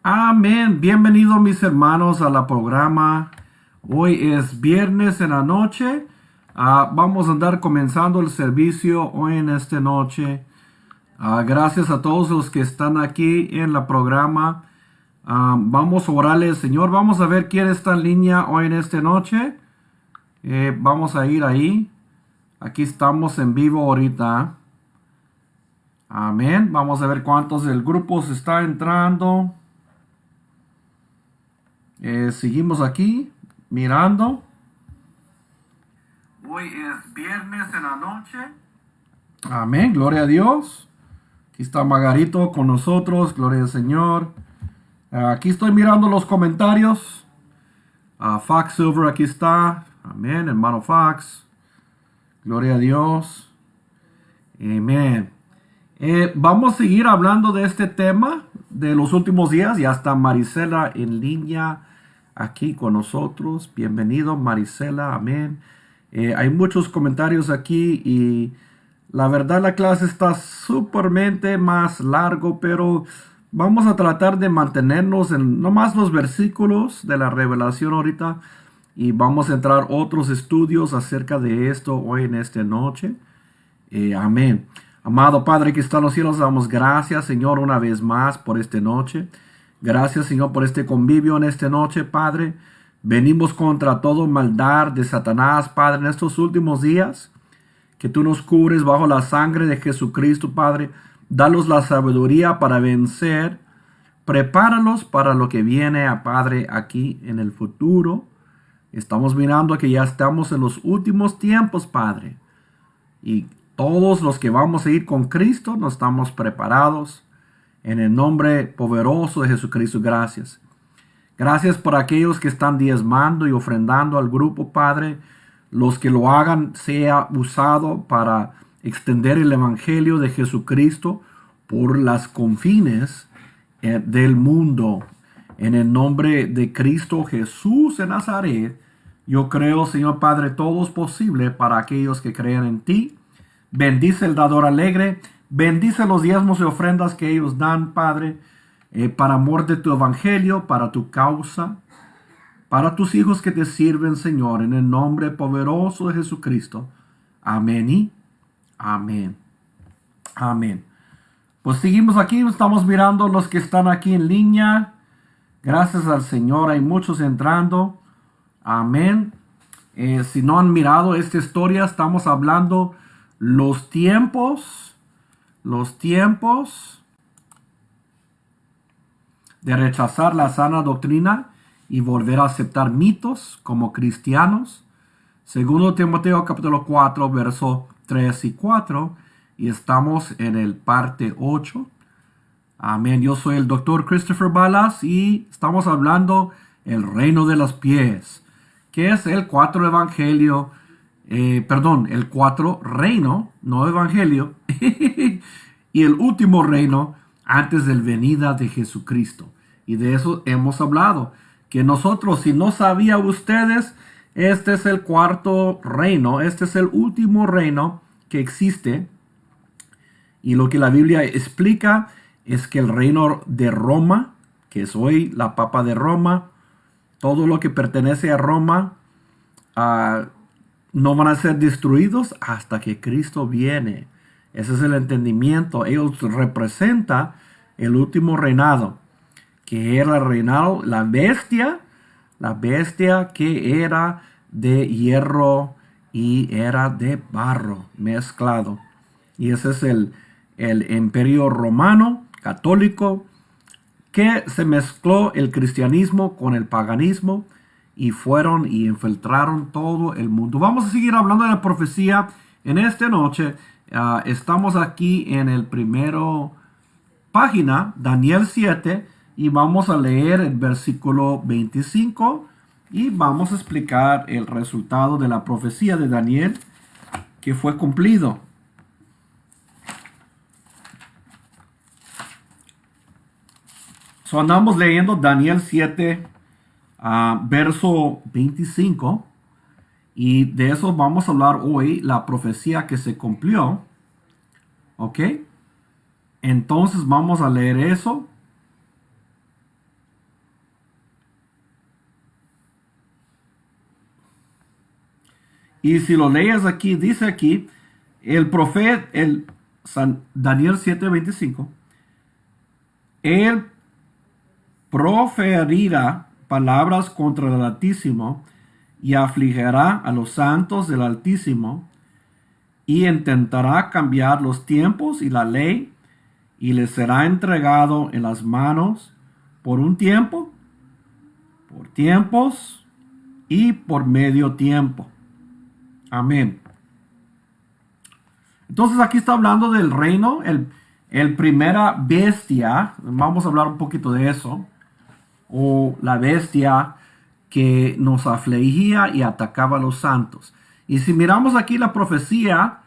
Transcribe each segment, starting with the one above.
Amén. Bienvenidos mis hermanos a la programa. Hoy es viernes en la noche. Vamos a andar comenzando el servicio hoy en esta noche. Gracias a todos los que están aquí en la programa. Vamos a orarle al Señor. Vamos a ver quién está en línea hoy en esta noche. Vamos a ir ahí. Aquí estamos en vivo ahorita. Amén. Vamos a ver cuántos del grupo se está entrando. Seguimos aquí mirando. Hoy es viernes en la noche. Amén, gloria a Dios. Aquí está Margarito con nosotros, gloria al Señor. Aquí estoy mirando los comentarios. Fox Silver aquí está. Amén, hermano Fox. Gloria a Dios. Amén. Vamos a seguir hablando de este tema de los últimos días. Ya está Marisela en línea aquí con nosotros. Bienvenido, Marisela. Amén. Hay muchos comentarios aquí y la verdad la clase está súpermente más largo, pero vamos a tratar de mantenernos en nomás los versículos de la revelación ahorita y vamos a entrar otros estudios acerca de esto hoy en esta noche. Amén. Amado Padre que está en los cielos, damos gracias, Señor, una vez más por esta noche. Gracias, Señor, por este convivio en esta noche, Padre. Venimos contra todo maldad de Satanás, Padre, en estos últimos días. Que tú nos cubres bajo la sangre de Jesucristo, Padre. Danos la sabiduría para vencer. Prepáralos para lo que viene, Padre, aquí en el futuro. Estamos mirando que ya estamos en los últimos tiempos, Padre. Y todos los que vamos a ir con Cristo nos estamos preparados. En el nombre poderoso de Jesucristo, gracias. Gracias por aquellos que están diezmando y ofrendando al grupo, Padre. Los que lo hagan sea usado para extender el evangelio de Jesucristo por las confines del mundo. En el nombre de Cristo Jesús de Nazaret, yo creo, Señor Padre, todo es posible para aquellos que creen en ti. Bendice el dador alegre. Bendice los diezmos y ofrendas que ellos dan, Padre, para amor de tu evangelio, para tu causa, para tus hijos que te sirven, Señor, en el nombre poderoso de Jesucristo. Amén y amén. Amén. Pues seguimos aquí, estamos mirando los que están aquí en línea. Gracias al Señor, hay muchos entrando. Amén. Si no han mirado esta historia, estamos hablando los tiempos de rechazar la sana doctrina y volver a aceptar mitos como cristianos. Segundo Timoteo capítulo 4, verso 3 y 4. Y estamos en el parte 8. Amén. Yo soy el doctor Christopher Balas y estamos hablando el reino de los pies, que es el 4 evangelio. El 4 reino, no evangelio, y el último reino antes del venida de Jesucristo. Y de eso hemos hablado, que nosotros, si no sabían ustedes, este es el cuarto reino, este es el último reino que existe. Y lo que la Biblia explica es que el reino de Roma, que es hoy la Papa de Roma, todo lo que pertenece a Roma, no van a ser destruidos hasta que Cristo viene. Ese es el entendimiento. Ellos representan el último reinado, que era el reinado, la bestia que era de hierro y era de barro mezclado. Y ese es el imperio romano católico, que se mezcló el cristianismo con el paganismo y fueron y infiltraron todo el mundo. Vamos a seguir hablando de la profecía en esta noche. Estamos aquí en el primero página, Daniel 7, y vamos a leer el versículo 25 y vamos a explicar el resultado de la profecía de Daniel que fue cumplido. Andamos leyendo Daniel 7, verso 25. Y de eso vamos a hablar hoy, la profecía que se cumplió. ¿Ok? Entonces vamos a leer eso. Y si lo lees aquí, dice aquí, el profeta, Daniel 7:25, él proferirá palabras contra el Altísimo y afligirá a los santos del Altísimo y intentará cambiar los tiempos y la ley y les será entregado en las manos por un tiempo, por tiempos y por medio tiempo. Amén. Entonces aquí está hablando del reino, el primera bestia, vamos a hablar un poquito de eso, o la bestia que nos afligía y atacaba a los santos. Y si miramos aquí la profecía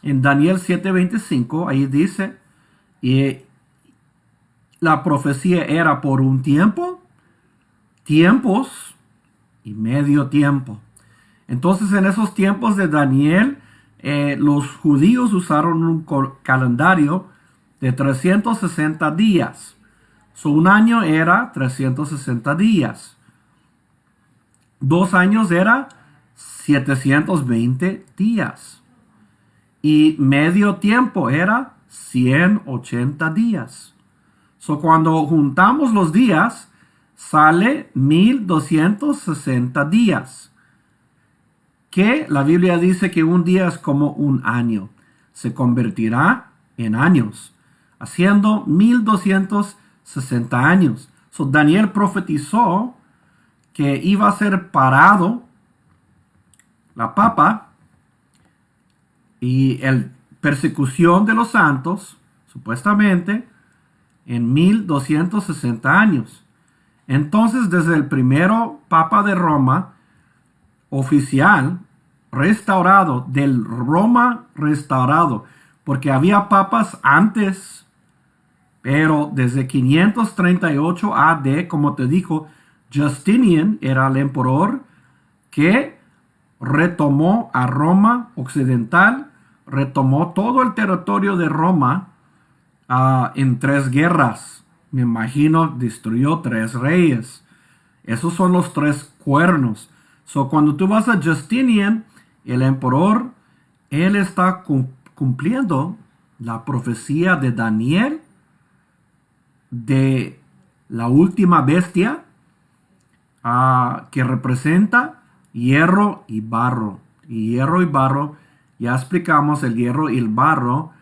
en Daniel 7:25, ahí dice, y la profecía era por un tiempo, tiempos y medio tiempo. Entonces en esos tiempos de Daniel, los judíos usaron un calendario de 360 días. Un año era 360 días. 2 años era 720 días. Y medio tiempo era 180 días. Cuando juntamos los días, sale 1260 días. Que la Biblia dice que un día es como un año. Se convertirá en años, haciendo 1260 años. Daniel profetizó que iba a ser parado la papa y la persecución de los santos, supuestamente, en 1260 años. Entonces, desde el primero papa de Roma, oficial, restaurado, del Roma restaurado, porque había papas antes, pero desde 538 AD, como te dijo, Justinian era el emperador que retomó a Roma occidental, retomó todo el territorio de Roma en 3 guerras. Me imagino, destruyó 3 reyes. Esos son los 3 cuernos. Cuando tú vas a Justinian, el emperador, él está cumpliendo la profecía de Daniel de la última bestia que representa hierro y barro. Y hierro y barro, ya explicamos, el hierro y el barro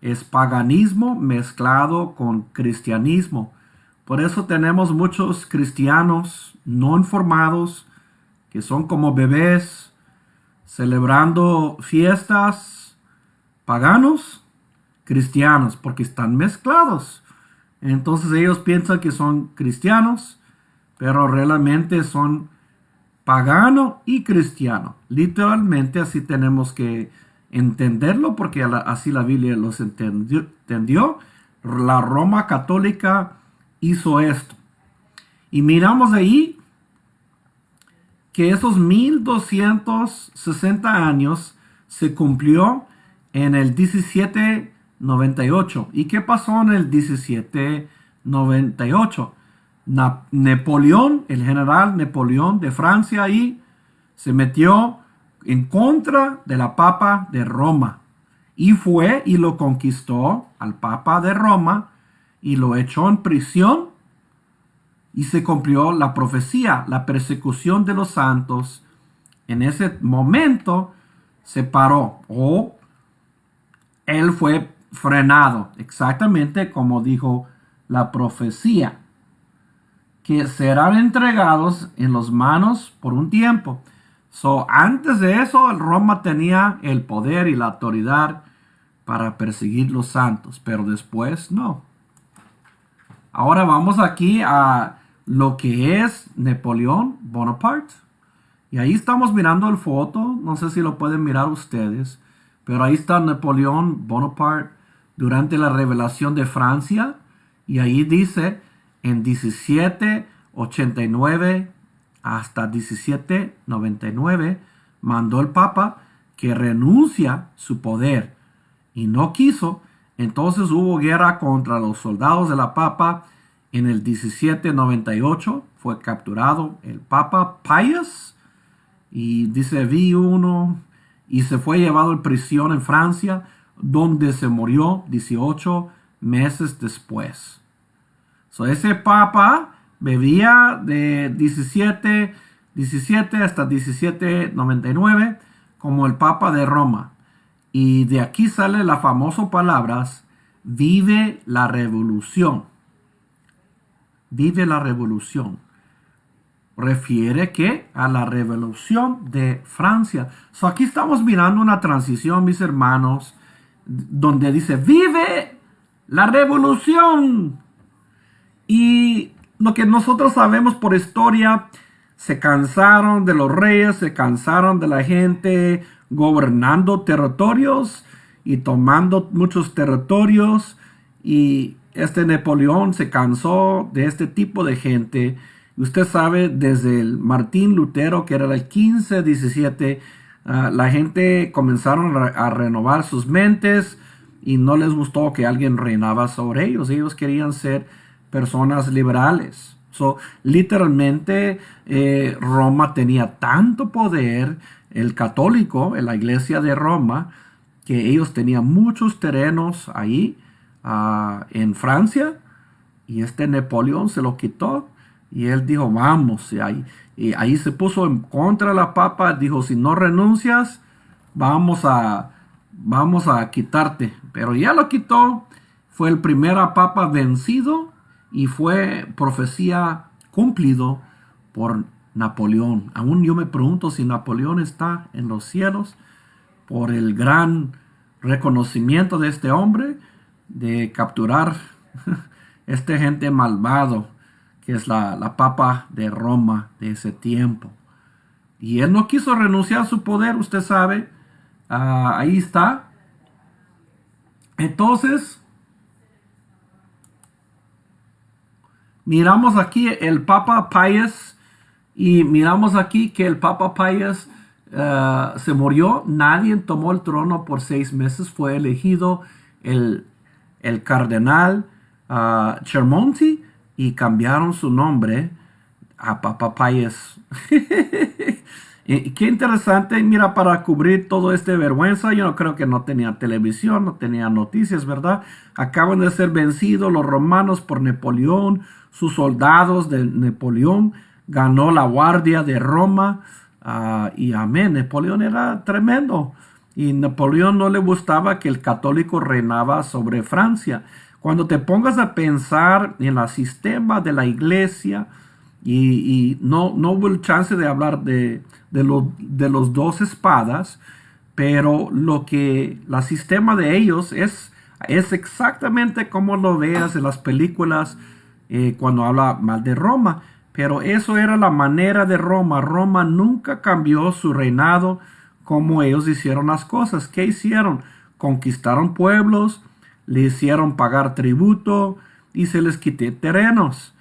es paganismo mezclado con cristianismo. Por eso tenemos muchos cristianos no informados que son como bebés celebrando fiestas paganos cristianos porque están mezclados. Entonces ellos piensan que son cristianos, pero realmente son pagano y cristiano. Literalmente así tenemos que entenderlo porque así la Biblia los entendió. La Roma católica hizo esto. Y miramos ahí que esos 1260 años se cumplió en el 1798. ¿Y qué pasó en el 1798? Napoleón, el general Napoleón de Francia ahí, se metió en contra de la Papa de Roma. Y fue y lo conquistó al Papa de Roma y lo echó en prisión. Y se cumplió la profecía, la persecución de los santos. En ese momento se paró o él fue frenado, exactamente como dijo la profecía, que serán entregados en las manos por un tiempo. Antes de eso, el Roma tenía el poder y la autoridad para perseguir los santos, pero después no. Ahora vamos aquí a lo que es Napoleón Bonaparte. Y ahí estamos mirando el foto. No sé si lo pueden mirar ustedes. Pero ahí está Napoleón Bonaparte durante la revelación de Francia. Y ahí dice en 1789 hasta 1799 mandó el Papa que renuncia su poder. Y no quiso. Entonces hubo guerra contra los soldados de la Papa. En el 1798 fue capturado el Papa Pius Y dice, vi uno y se fue llevado a prisión en Francia, donde se murió 18 meses después. So, ese papa bebía de 17 hasta 1799 como el papa de Roma. Y de aquí sale la famosa palabra, vive la revolución. Vive la revolución. Refiere que a la revolución de Francia. So, aquí estamos mirando una transición, mis hermanos, donde dice, vive la revolución. Y lo que nosotros sabemos por historia, se cansaron de los reyes, se cansaron de la gente gobernando territorios y tomando muchos territorios. Y Napoleón se cansó de este tipo de gente. Usted sabe, desde el Martín Lutero, que era el 1517, la gente comenzaron a renovar sus mentes y no les gustó que alguien reinaba sobre ellos. Ellos querían ser personas liberales. So, literalmente, Roma tenía tanto poder, el católico, en la iglesia de Roma, que ellos tenían muchos terrenos ahí en Francia, y Napoleón se lo quitó. Y él dijo, vamos, y ahí se puso en contra de la papa, dijo, si no renuncias, vamos a quitarte. Pero ya lo quitó, fue el primer papa vencido y fue profecía cumplido por Napoleón. Aún yo me pregunto si Napoleón está en los cielos por el gran reconocimiento de este hombre de capturar gente malvado, que es la papa de Roma de ese tiempo. Y él no quiso renunciar a su poder, usted sabe. Ahí está. Entonces, miramos aquí el Papa Pius, y miramos aquí que el Papa Pius se murió. Nadie tomó el trono por 6 meses. Fue elegido el cardenal Chermonti, y cambiaron su nombre a Papa Pius. Qué interesante. Mira, para cubrir todo este vergüenza, yo no creo que no tenía televisión, no tenía noticias, ¿verdad? Acaban de ser vencidos los romanos por Napoleón. Sus soldados de Napoleón ganó la guardia de Roma. Y amén, Napoleón era tremendo. Y Napoleón no le gustaba que el católico reinaba sobre Francia. Cuando te pongas a pensar en el sistema de la iglesia, y no hubo el chance de hablar de los 2 espadas, pero la sistema de ellos es exactamente como lo veas en las películas cuando habla mal de Roma. Pero eso era la manera de Roma. Roma nunca cambió su reinado como ellos hicieron las cosas. ¿Qué hicieron? Conquistaron pueblos, le hicieron pagar tributo y se les quité terrenos.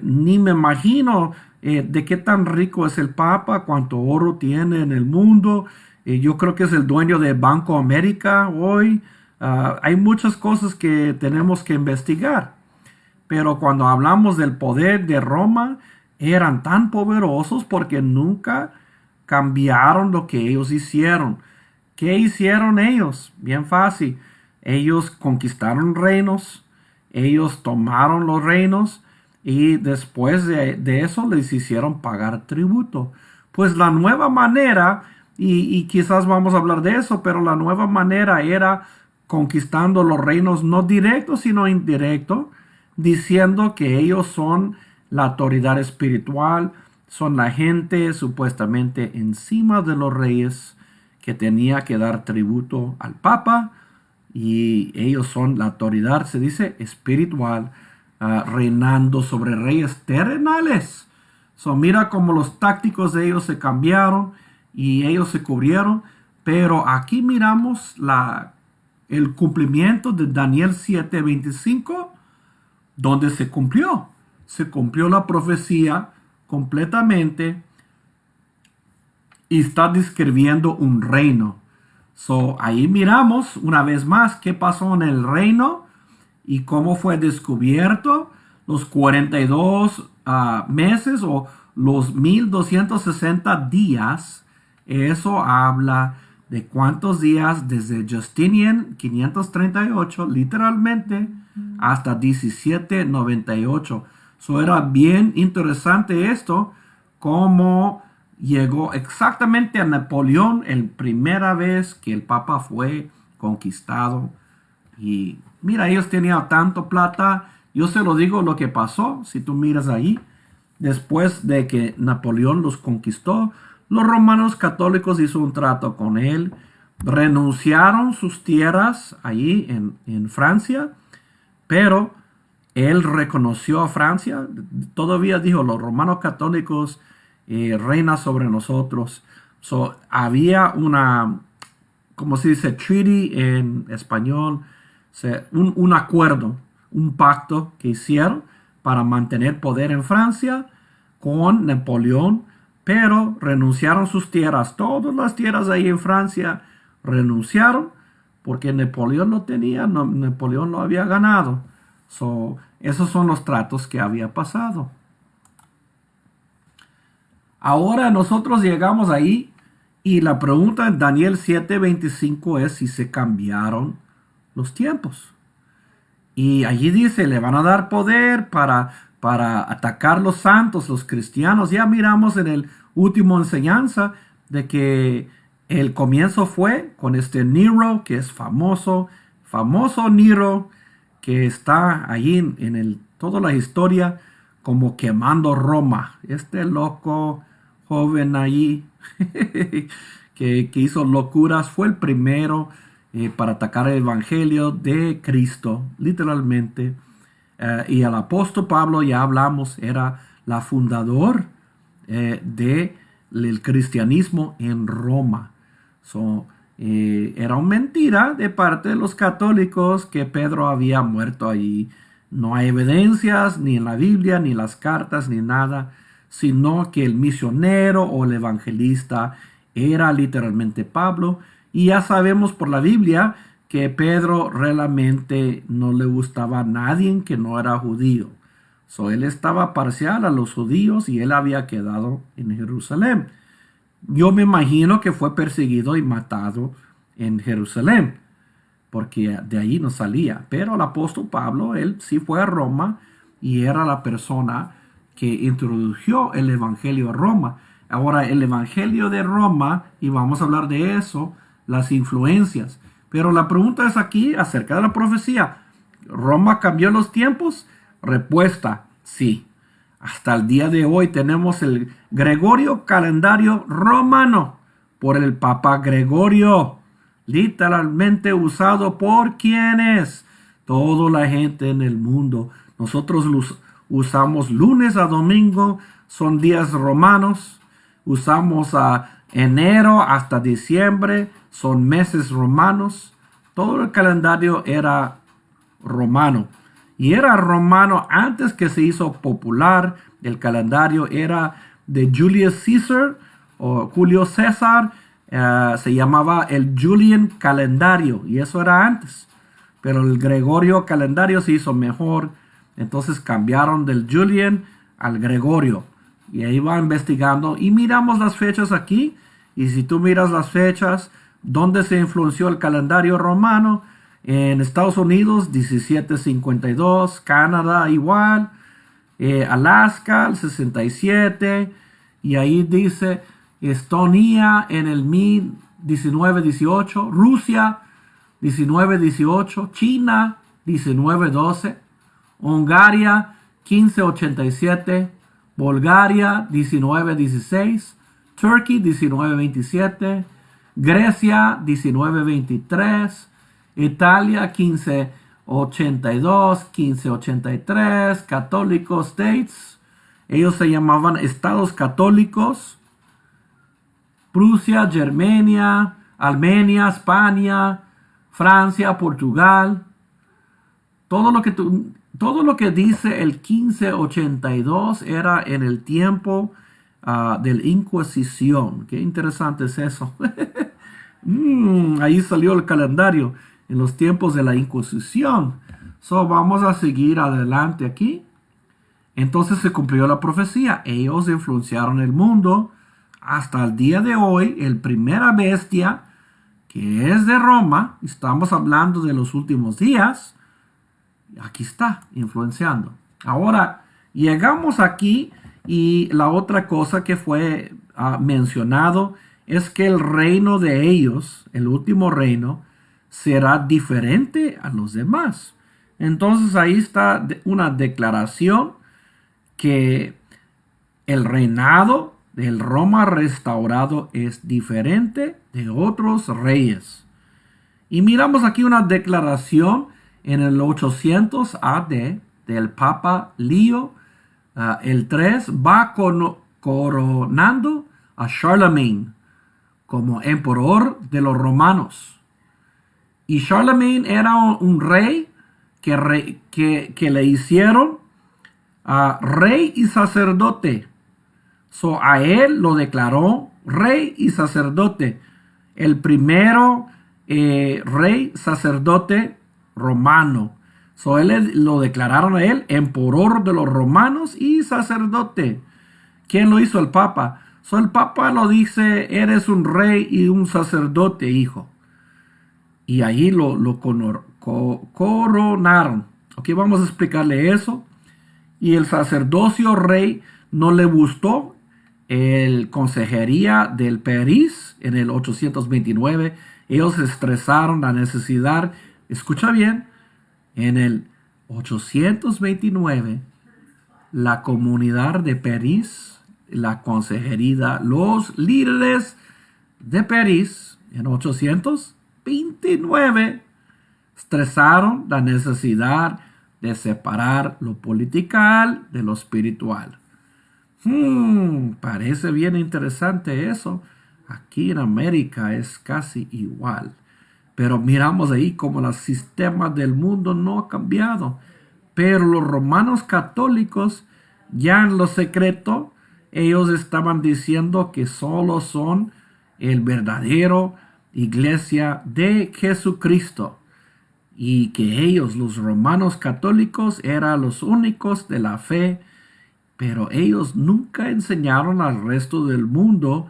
Ni me imagino de qué tan rico es el Papa, cuánto oro tiene en el mundo. Yo creo que es el dueño de Banco América hoy. Hay muchas cosas que tenemos que investigar. Pero cuando hablamos del poder de Roma, eran tan poderosos porque nunca cambiaron lo que ellos hicieron. ¿Qué hicieron ellos? Bien fácil. Ellos conquistaron reinos, ellos tomaron los reinos, y después de eso les hicieron pagar tributo. Pues la nueva manera, y quizás vamos a hablar de eso, pero la nueva manera era conquistando los reinos no directos sino indirectos, diciendo que ellos son la autoridad espiritual, son la gente supuestamente encima de los reyes que tenía que dar tributo al Papa. Y ellos son la autoridad, se dice, espiritual, reinando sobre reyes terrenales. So, mira cómo los tácticos de ellos se cambiaron y ellos se cubrieron. Pero aquí miramos el cumplimiento de Daniel 7:25, donde se cumplió. Se cumplió la profecía completamente y está describiendo un reino. So, ahí miramos una vez más qué pasó en el reino y cómo fue descubierto los 42 meses o los 1260 días Eso habla de cuántos días desde Justinian 538 literalmente hasta 1798. So era bien interesante esto, cómo llegó exactamente a Napoleón la primera vez que el Papa fue conquistado. Y mira, ellos tenían tanto plata. Yo se lo digo lo que pasó. Si tú miras ahí, después de que Napoleón los conquistó, los romanos católicos hizo un trato con él. Renunciaron sus tierras allí en Francia, pero él reconoció a Francia. Todavía dijo, los romanos católicos reinan sobre nosotros. So, había una, como se dice, treaty en español, un acuerdo, un pacto que hicieron para mantener poder en Francia con Napoleón, pero renunciaron sus tierras. Todas las tierras ahí en Francia renunciaron porque Napoleón lo tenía, Napoleón lo había ganado. So, esos son los tratos que había pasado. Ahora nosotros llegamos ahí y la pregunta en Daniel 7:25 es si se cambiaron los tiempos. Y allí dice, le van a dar poder para atacar los santos, los cristianos. Ya miramos en el último enseñanza de que el comienzo fue con este Nero, que es famoso Nero, que está allí en toda la historia como quemando Roma. Este loco joven allí que hizo locuras fue el primero para atacar el evangelio de Cristo, literalmente. Y el apóstol Pablo, ya hablamos, era la fundador del cristianismo en Roma. Era una mentira de parte de los católicos que Pedro había muerto allí. No hay evidencias ni en la Biblia, ni en las cartas, ni nada, sino que el misionero o el evangelista era literalmente Pablo. Y ya sabemos por la Biblia que Pedro realmente no le gustaba a nadie que no era judío. Él estaba parcial a los judíos y él había quedado en Jerusalén. Yo me imagino que fue perseguido y matado en Jerusalén, porque de ahí no salía. Pero el apóstol Pablo, él sí fue a Roma y era la persona que introdujo el evangelio a Roma. Ahora, el evangelio de Roma, y vamos a hablar de eso, las influencias. Pero la pregunta es aquí acerca de la profecía. ¿Roma cambió los tiempos? Respuesta, sí. Hasta el día de hoy tenemos el Gregorio calendario romano por el Papa Gregorio, literalmente usado por quienes, toda la gente en el mundo. Nosotros los usamos lunes a domingo, son días romanos. Usamos a enero hasta diciembre, son meses romanos. Todo el calendario era romano. Y era romano antes que se hizo popular. El calendario era de Julius Caesar o Julio César. Se llamaba el Julian calendario y eso era antes. Pero el Gregorio calendario se hizo mejor. Entonces cambiaron del Julian al Gregorio. Y ahí va investigando y miramos las fechas aquí. Y si tú miras las fechas, ¿dónde se influenció el calendario romano? En Estados Unidos, 1752, Canadá igual, Alaska, el 67, y ahí dice Estonia en el 1918, Rusia, 1918, China, 1912, Hungría, 1587, Bulgaria, 1916, Turquía, 1927, Grecia, 1923, Italia 1582, 1583, Católicos States, ellos se llamaban Estados Católicos, Prusia, Germania, Armenia, España, Francia, Portugal, todo lo que dice el 1582 era en el tiempo de la Inquisición. Qué interesante es eso. Ahí salió el calendario en los tiempos de la Inquisición. Vamos a seguir adelante aquí. Entonces se cumplió la profecía. Ellos influenciaron el mundo hasta el día de hoy, el primera bestia que es de Roma, estamos hablando de los últimos días, aquí está, influenciando. Ahora, llegamos aquí y la otra cosa que fue mencionado es que el reino de ellos, el último reino, será diferente a los demás. Entonces ahí está una declaración que el reinado del Roma restaurado es diferente de otros reyes. Y miramos aquí una declaración en el 800 AD del Papa Lío el 3 va coronando a Charlemagne como emperador de los romanos. Y Charlemagne era un rey que le hicieron rey y sacerdote. A él lo declaró rey y sacerdote. El primero rey sacerdote romano. Lo declararon a él emperador de los romanos y sacerdote. ¿Quién lo hizo? El Papa. El Papa lo dice, eres un rey y un sacerdote, hijo. Y ahí lo coronaron. Ok, vamos a explicarle eso. Y el sacerdocio rey no le gustó el consejería del París en el 829. Ellos expresaron la necesidad, escucha bien, en el 829 la comunidad de París, la consejería, los líderes de París en 829 expresaron la necesidad de separar lo political de lo espiritual. Parece bien interesante eso. Aquí en América es casi igual. Pero miramos ahí como el sistema del mundo no ha cambiado. Pero los romanos católicos, ya en lo secreto, ellos estaban diciendo que solo son el verdadero iglesia de Jesucristo. Y que ellos, los romanos católicos, eran los únicos de la fe. Pero ellos nunca enseñaron al resto del mundo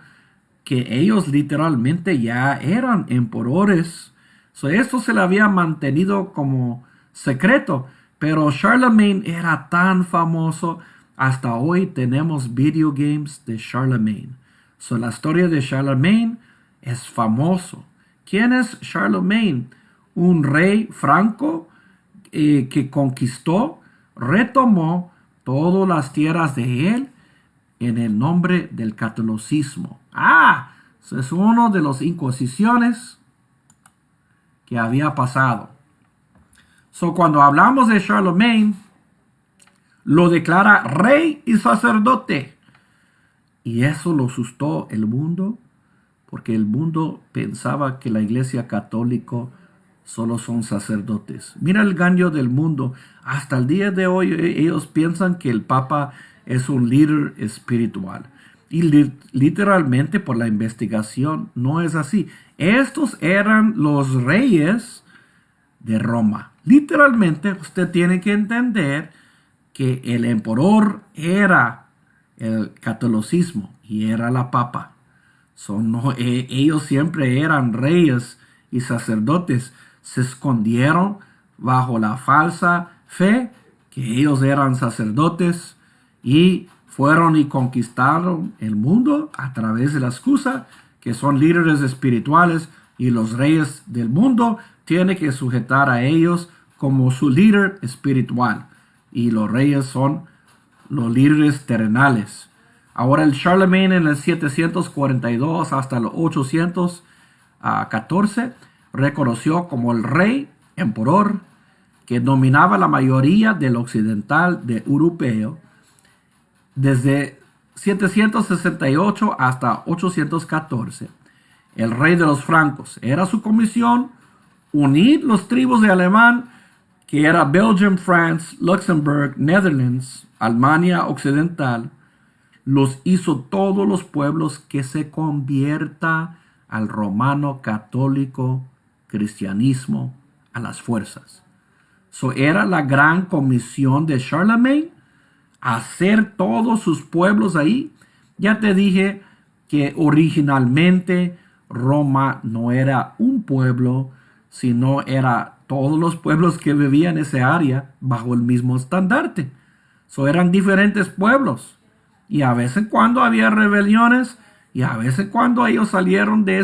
que ellos literalmente ya eran emperadores. Esto se le había mantenido como secreto. Pero Charlemagne era tan famoso. Hasta hoy tenemos video games de Charlemagne. La historia de Charlemagne es famoso. ¿Quién es Charlemagne? Un rey franco que conquistó, retomó todas las tierras de él en el nombre del catolicismo. Es uno de las inquisiciones que había pasado. Cuando hablamos de Charlemagne, lo declara rey y sacerdote. Y eso lo asustó el mundo, porque el mundo pensaba que la iglesia católica solo son sacerdotes. Mira el engaño del mundo. Hasta el día de hoy ellos piensan que el Papa es un líder espiritual. Y literalmente por la investigación no es así. Estos eran los reyes de Roma. Literalmente usted tiene que entender que el emperador era el catolicismo y era la papa. Ellos siempre eran reyes y sacerdotes. Se escondieron bajo la falsa fe que ellos eran sacerdotes y fueron y conquistaron el mundo a través de la excusa que son líderes espirituales y los reyes del mundo tienen que sujetar a ellos como su líder espiritual y los reyes son los líderes terrenales. Ahora el Charlemagne en el 742 hasta el 814 reconoció como el rey emperador que dominaba la mayoría del occidental de europeo desde 768 hasta 814. El rey de los francos era su comisión unir los tribus de alemán que era Belgium, France, Luxembourg, Netherlands, Alemania occidental. Los hizo todos los pueblos que se convierta al romano católico cristianismo a las fuerzas. Era la gran comisión de Charlemagne, hacer todos sus pueblos ahí. Ya te dije, que originalmente Roma no era un pueblo, sino era todos los pueblos que vivían en esa área bajo el mismo estandarte. Eran diferentes pueblos. Y a veces cuando había rebeliones, y a veces cuando ellos salieron de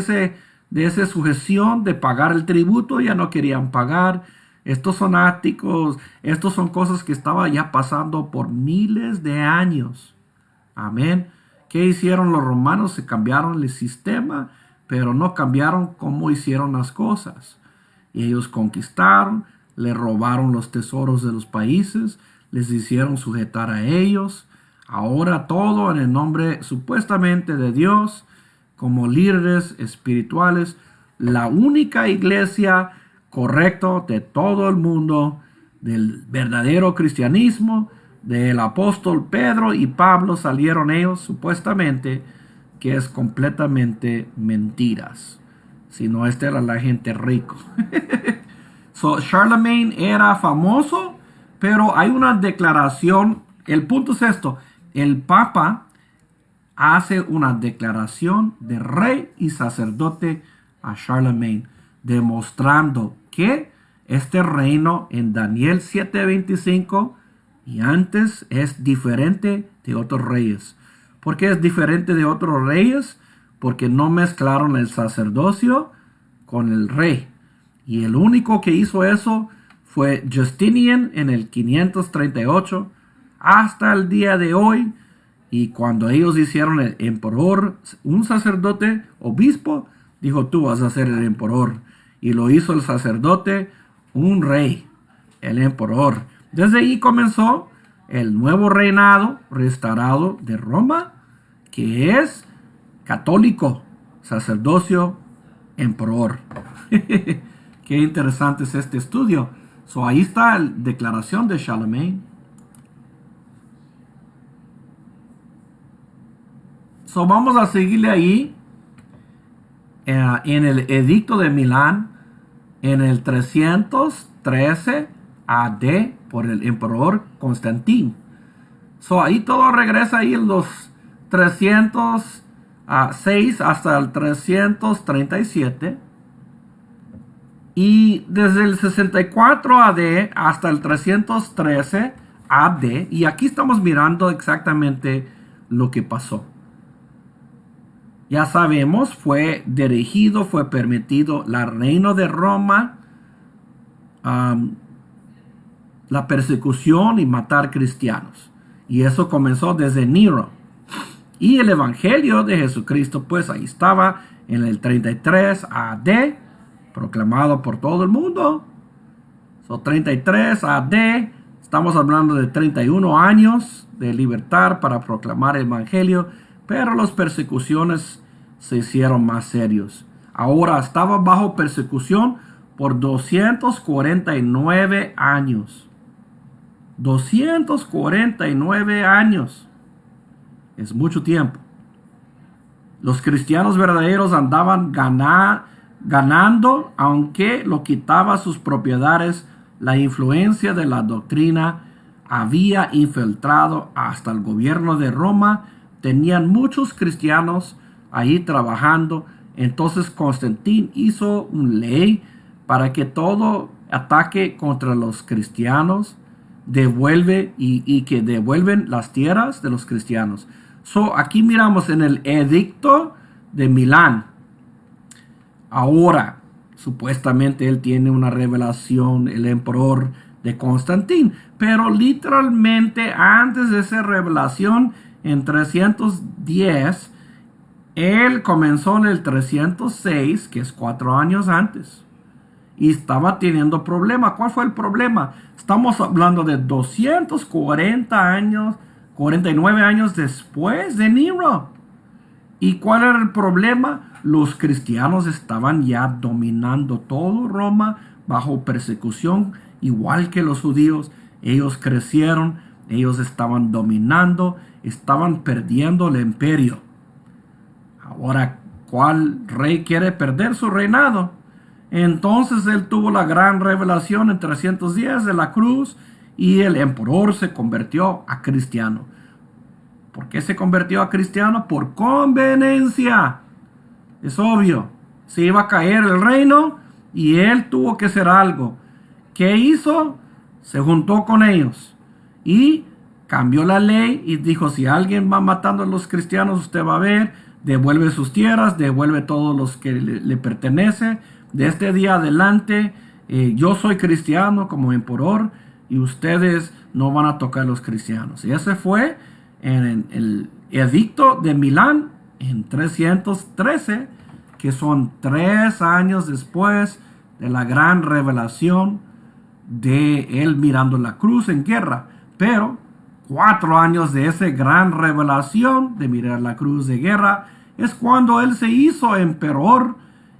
esa sujeción de pagar el tributo, ya no querían pagar. Estos son áticos, estos son cosas que estaban ya pasando por miles de años. Amén. ¿Qué hicieron los romanos? Se cambiaron el sistema, pero no cambiaron cómo hicieron las cosas. Y ellos conquistaron, le robaron los tesoros de los países, les hicieron sujetar a ellos. Ahora todo en el nombre supuestamente de Dios, como líderes espirituales, la única iglesia correcta de todo el mundo, del verdadero cristianismo, del apóstol Pedro y Pablo salieron ellos supuestamente, que es completamente mentiras. Si no, esta era la gente rico. Charlemagne era famoso, pero hay una declaración. El punto es esto: el Papa hace una declaración de rey y sacerdote a Charlemagne, demostrando que este reino en Daniel 7:25 y antes es diferente de otros reyes. ¿Por qué es diferente de otros reyes? Porque no mezclaron el sacerdocio con el rey. Y el único que hizo eso fue Justinian en el 538 hasta el día de hoy. Y cuando ellos hicieron el emperador, un sacerdote, obispo, dijo: tú vas a ser el emperador. Y lo hizo el sacerdote, un rey, el emperador. Desde ahí comenzó el nuevo reinado restaurado de Roma, que es católico, sacerdocio, emperador. Qué interesante es este estudio. Ahí está la declaración de Charlemagne. Vamos a seguirle ahí en el edicto de Milán en el 313 AD por el emperador Constantino. Ahí todo regresa ahí en los 306 hasta el 337. Y desde el 64 AD hasta el 313 AD. Y aquí estamos mirando exactamente lo que pasó. Ya sabemos, fue dirigido, fue permitido el reino de Roma, la persecución y matar cristianos. Y eso comenzó desde Nero. Y el evangelio de Jesucristo, pues ahí estaba en el 33 AD, proclamado por todo el mundo. 33 AD, estamos hablando de 31 años de libertad para proclamar el evangelio, pero las persecuciones se hicieron más serios. Ahora estaba bajo persecución por 249 años. 249 años. Es mucho tiempo. Los cristianos verdaderos andaban ganando, aunque lo quitaba sus propiedades. La influencia de la doctrina había infiltrado hasta el gobierno de Roma. Tenían muchos cristianos ahí trabajando. Entonces Constantino hizo una ley para que todo ataque contra los cristianos devuelve y que devuelven las tierras de los cristianos. Aquí miramos en el edicto de Milán. Ahora, supuestamente él tiene una revelación, el emperador de Constantino, pero literalmente antes de esa revelación, en 310, él comenzó en el 306, que es 4 años antes, y estaba teniendo problemas. ¿Cuál fue el problema? Estamos hablando de 240 años, 49 años después de Nero. ¿Y cuál era el problema? Los cristianos estaban ya dominando todo Roma bajo persecución, igual que los judíos. Ellos crecieron, ellos estaban dominando, estaban perdiendo el imperio. Ahora, ¿cuál rey quiere perder su reinado? Entonces él tuvo la gran revelación en 310 de la cruz y el emperador se convirtió a cristiano. ¿Por qué se convirtió a cristiano? Por conveniencia. Es obvio. Se iba a caer el reino y él tuvo que hacer algo. ¿Qué hizo? Se juntó con ellos y cambió la ley y dijo, si alguien va matando a los cristianos, usted va a ver, devuelve sus tierras, devuelve todos los que le pertenece. De este día adelante, yo soy cristiano como emperador y ustedes no van a tocar a los cristianos. Y ese fue en el edicto de Milán en 313, que son 3 años después de la gran revelación de él mirando la cruz en guerra. Pero 4 años de esa gran revelación de mirar la cruz de guerra es cuando él se hizo emperador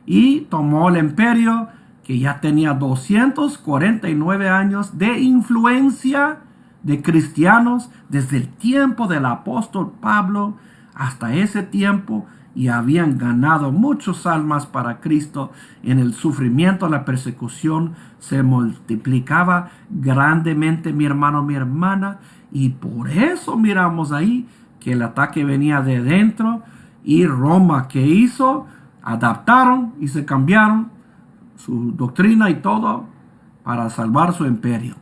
y tomó el imperio, que ya tenía 249 años de influencia de cristianos desde el tiempo del apóstol Pablo hasta ese tiempo, y habían ganado muchas almas para Cristo. En el sufrimiento, la persecución se multiplicaba grandemente, mi hermano, mi hermana, y por eso miramos ahí que el ataque venía de dentro. Y Roma, ¿qué hizo? Adaptaron y se cambiaron su doctrina y todo para salvar su imperio.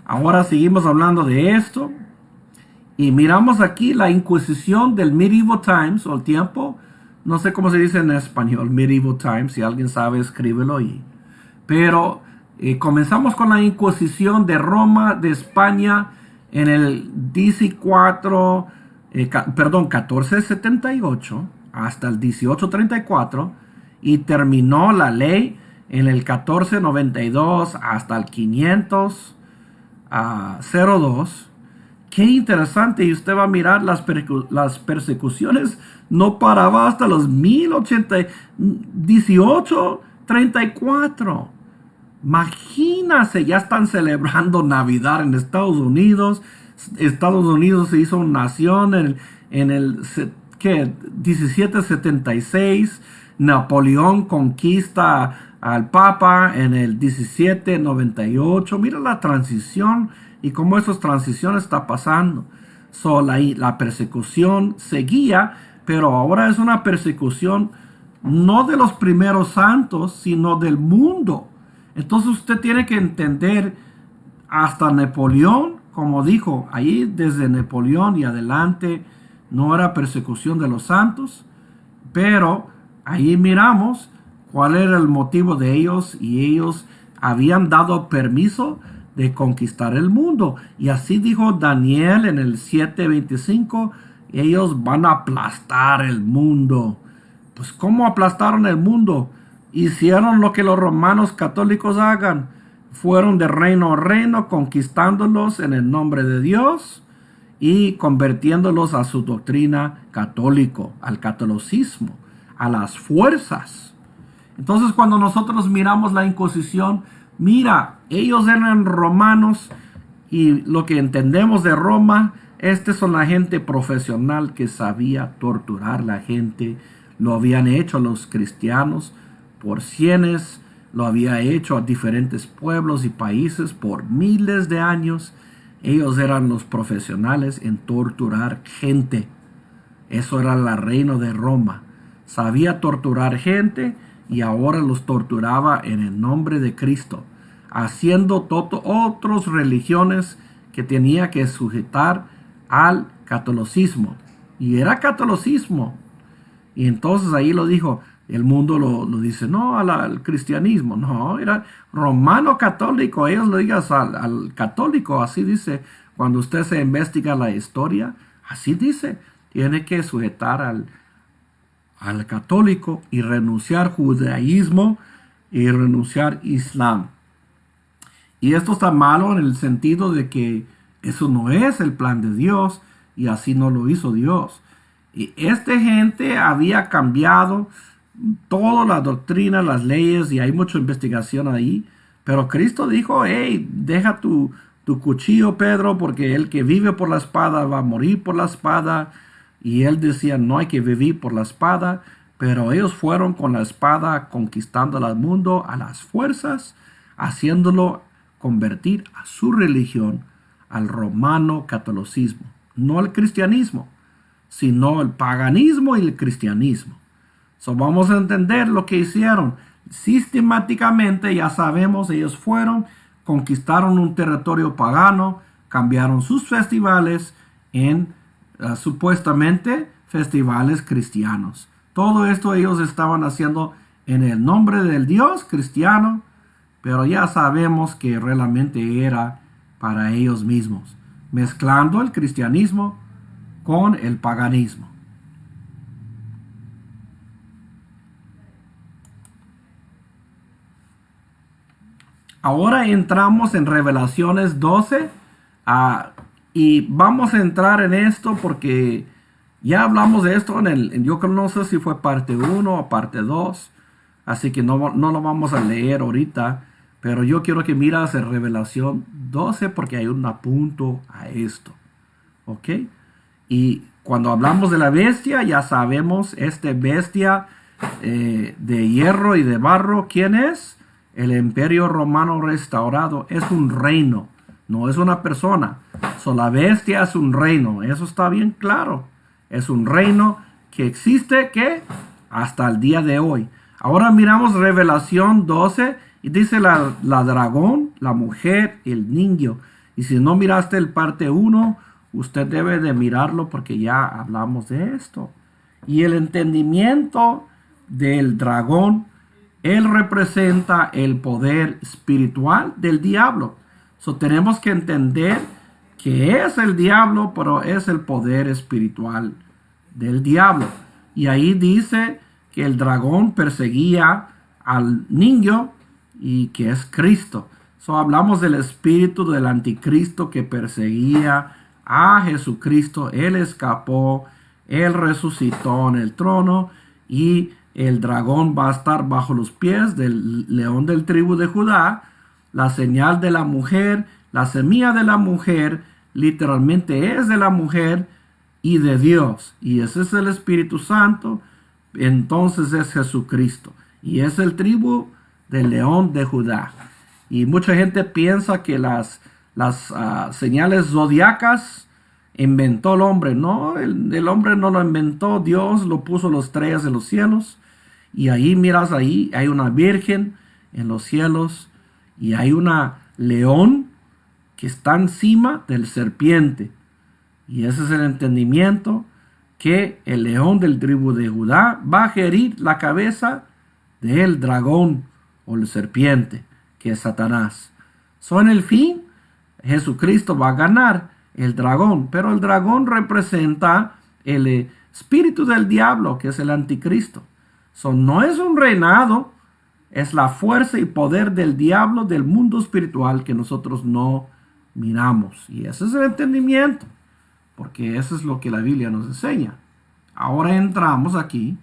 Ahora seguimos hablando de esto y miramos aquí la Inquisición del Medieval Times, o el tiempo, no sé cómo se dice en español, Medieval Times, si alguien sabe escríbelo ahí. Pero comenzamos con la Inquisición de Roma, de España, en el 1478 hasta el 1834, y terminó la ley en el 1492 hasta el 502. Qué interesante, y usted va a mirar las persecuciones no paraban hasta los 1834. Imagínense, ya están celebrando Navidad en Estados Unidos. Estados Unidos se hizo una nación en el 1776. Napoleón conquista al Papa en el 1798. Mira la transición y cómo esas transiciones está pasando. La persecución seguía, pero ahora es una persecución no de los primeros santos, sino del mundo. Entonces usted tiene que entender, hasta Napoleón, como dijo, ahí desde Napoleón y adelante no era persecución de los santos, pero ahí miramos cuál era el motivo de ellos, y ellos habían dado permiso de conquistar el mundo. Y así dijo Daniel en el 7:25, ellos van a aplastar el mundo. Pues ¿cómo aplastaron el mundo? Hicieron lo que los romanos católicos hagan. Fueron de reino a reino, conquistándolos en el nombre de Dios y convirtiéndolos a su doctrina católico, al catolicismo, a las fuerzas. Entonces, cuando nosotros miramos la Inquisición, mira, ellos eran romanos, y lo que entendemos de Roma, son la gente profesional que sabía torturar a la gente. Lo habían hecho a los cristianos por cienes, lo había hecho a diferentes pueblos y países por miles de años. Ellos eran los profesionales en torturar gente. Eso era el reino de Roma. Sabía torturar gente y ahora los torturaba en el nombre de Cristo, haciendo otras religiones que tenía que sujetar al catolicismo. Y era catolicismo. Y entonces ahí lo dijo, el mundo lo dice, no al cristianismo, no, era romano católico. Ellos lo digan al católico, así dice. Cuando usted se investiga la historia, así dice, tiene que sujetar al católico y renunciar judaísmo y renunciar islam. Y esto está malo en el sentido de que eso no es el plan de Dios, y así no lo hizo Dios. Y esta gente había cambiado toda la doctrina, las leyes, y hay mucha investigación ahí. Pero Cristo dijo, hey, deja tu cuchillo, Pedro, porque el que vive por la espada va a morir por la espada. Y él decía, no hay que vivir por la espada. Pero ellos fueron con la espada conquistando al mundo a las fuerzas, haciéndolo convertir a su religión, al romano catolicismo, no al cristianismo, sino el paganismo y el cristianismo. So, vamos a entender lo que hicieron. Sistemáticamente, ya sabemos, ellos fueron, conquistaron un territorio pagano, cambiaron sus festivales en supuestamente festivales cristianos. Todo esto ellos estaban haciendo en el nombre del Dios cristiano, pero ya sabemos que realmente era para ellos mismos, mezclando el cristianismo con el paganismo. Ahora entramos en Revelaciones 12 y vamos a entrar en esto porque ya hablamos de esto yo no sé si fue parte 1 o parte 2, así que no lo vamos a leer ahorita, pero yo quiero que miras en Revelación 12 porque hay un apunto a esto, ¿ok? Y cuando hablamos de la bestia, ya sabemos, bestia de hierro y de barro, ¿quién es? El imperio romano restaurado. Es un reino, no es una persona. La bestia es un reino, eso está bien claro. Es un reino que existe hasta el día de hoy. Ahora miramos Revelación 12 y dice la dragón, la mujer, el niño. Y si no miraste el parte 1, usted debe de mirarlo porque ya hablamos de esto. Y el entendimiento del dragón, él representa el poder espiritual del diablo. Tenemos que entender que es el diablo, pero es el poder espiritual del diablo. Y ahí dice que el dragón perseguía al niño y que es Cristo. Hablamos del espíritu del anticristo que perseguía a Jesucristo. Él escapó, él resucitó en el trono y el dragón va a estar bajo los pies del león del tribu de Judá. La señal de la mujer, la semilla de la mujer, literalmente es de la mujer y de Dios. Y ese es el Espíritu Santo. Entonces es Jesucristo. Y es el tribu del león de Judá. Y mucha gente piensa que las señales zodiacas inventó el hombre. No, el hombre no lo inventó. Dios lo puso las estrellas en los cielos. Y ahí miras, ahí hay una virgen en los cielos. Y hay una león que está encima del serpiente. Y ese es el entendimiento que el león del tribu de Judá va a herir la cabeza del dragón o la serpiente, que es Satanás. En el fin, Jesucristo va a ganar el dragón, pero el dragón representa el espíritu del diablo, que es el anticristo. No es un reinado, es la fuerza y poder del diablo del mundo espiritual que nosotros no miramos. Y ese es el entendimiento, porque eso es lo que la Biblia nos enseña. Ahora entramos aquí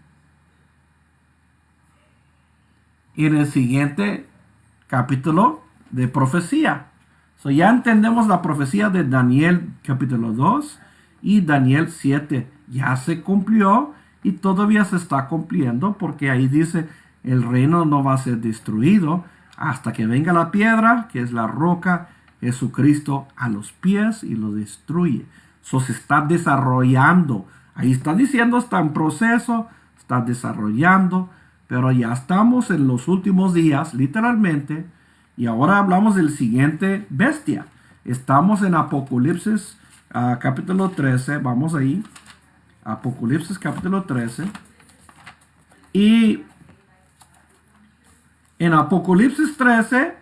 en el siguiente capítulo de profecía. Ya entendemos la profecía de Daniel capítulo 2 y Daniel 7. Ya se cumplió y todavía se está cumpliendo porque ahí dice el reino no va a ser destruido hasta que venga la piedra, que es la roca, Jesucristo a los pies y lo destruye. Se está desarrollando. Ahí está diciendo, está en proceso, está desarrollando, pero ya estamos en los últimos días, literalmente. Y ahora hablamos del siguiente bestia. Estamos en Apocalipsis capítulo 13. Vamos ahí. Apocalipsis capítulo 13. Y en Apocalipsis 13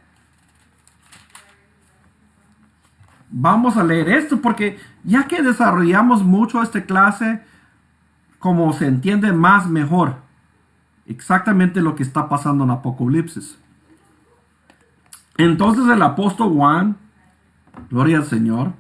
vamos a leer esto porque ya que desarrollamos mucho esta clase, como se entiende más mejor exactamente lo que está pasando en Apocalipsis. Entonces el apóstol Juan, gloria al Señor,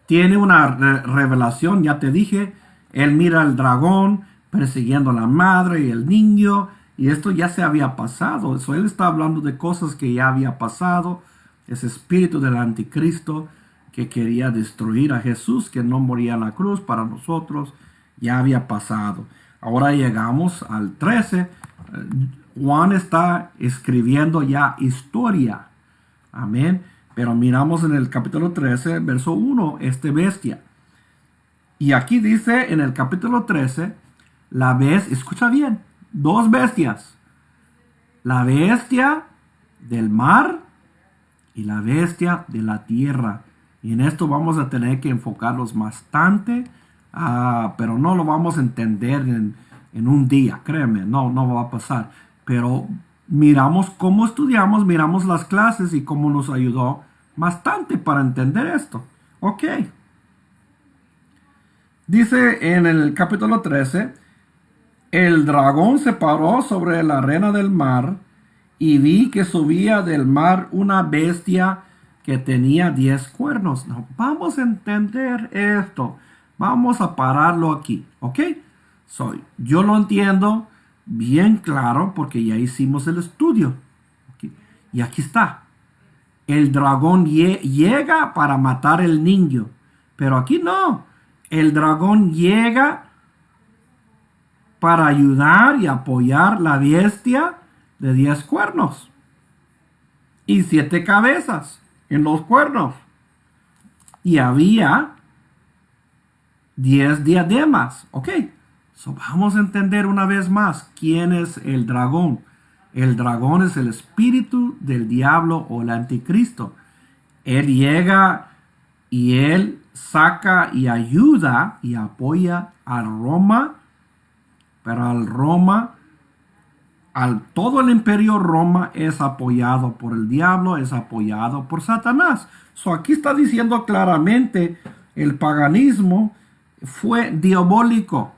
tiene una revelación. Ya te dije, él mira al dragón persiguiendo a la madre y el niño, y esto ya se había pasado. Él está hablando de cosas que ya había pasado. Ese espíritu del anticristo que quería destruir a Jesús, que no moría en la cruz para nosotros, ya había pasado. Ahora llegamos al 13. Juan está escribiendo ya historia. Amén. Pero miramos en el capítulo 13, verso 1, bestia. Y aquí dice en el capítulo 13, escucha bien, dos bestias. La bestia del mar y la bestia de la tierra. Y en esto vamos a tener que enfocarnos bastante, pero no lo vamos a entender en un día, créeme, no va a pasar. Pero miramos cómo estudiamos, miramos las clases y cómo nos ayudó bastante para entender esto. Ok. Dice en el capítulo 13, el dragón se paró sobre la arena del mar y vi que subía del mar una bestia que tenía 10 cuernos. No, vamos a entender esto. Vamos a pararlo aquí, ¿ok? Yo lo entiendo bien claro porque ya hicimos el estudio. ¿Okay? Y aquí está. El dragón llega para matar el niño. Pero aquí no. El dragón llega para ayudar y apoyar la bestia de 10 cuernos y 7 cabezas en los cuernos. Y había 10 diademas. Ok. Vamos a entender una vez más quién es el dragón. El dragón es el espíritu del diablo o el anticristo. Él llega y él saca y ayuda y apoya a Roma, pero todo el imperio Roma es apoyado por el diablo, es apoyado por Satanás. Aquí está diciendo claramente el paganismo fue diabólico.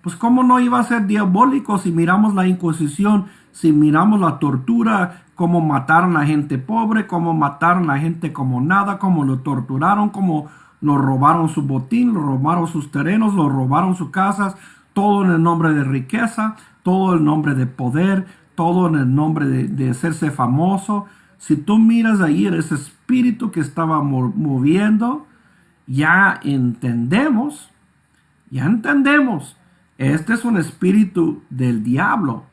Pues cómo no iba a ser diabólico si miramos la Inquisición, si miramos la tortura, cómo mataron a la gente pobre, cómo mataron a la gente como nada, cómo lo torturaron, cómo lo robaron su botín, lo robaron sus terrenos, lo robaron sus casas, todo en el nombre de riqueza, todo en el nombre de poder, todo en el nombre de hacerse famoso. Si tú miras ahí ese espíritu que estaba moviendo, ya entendemos. Este es un espíritu del diablo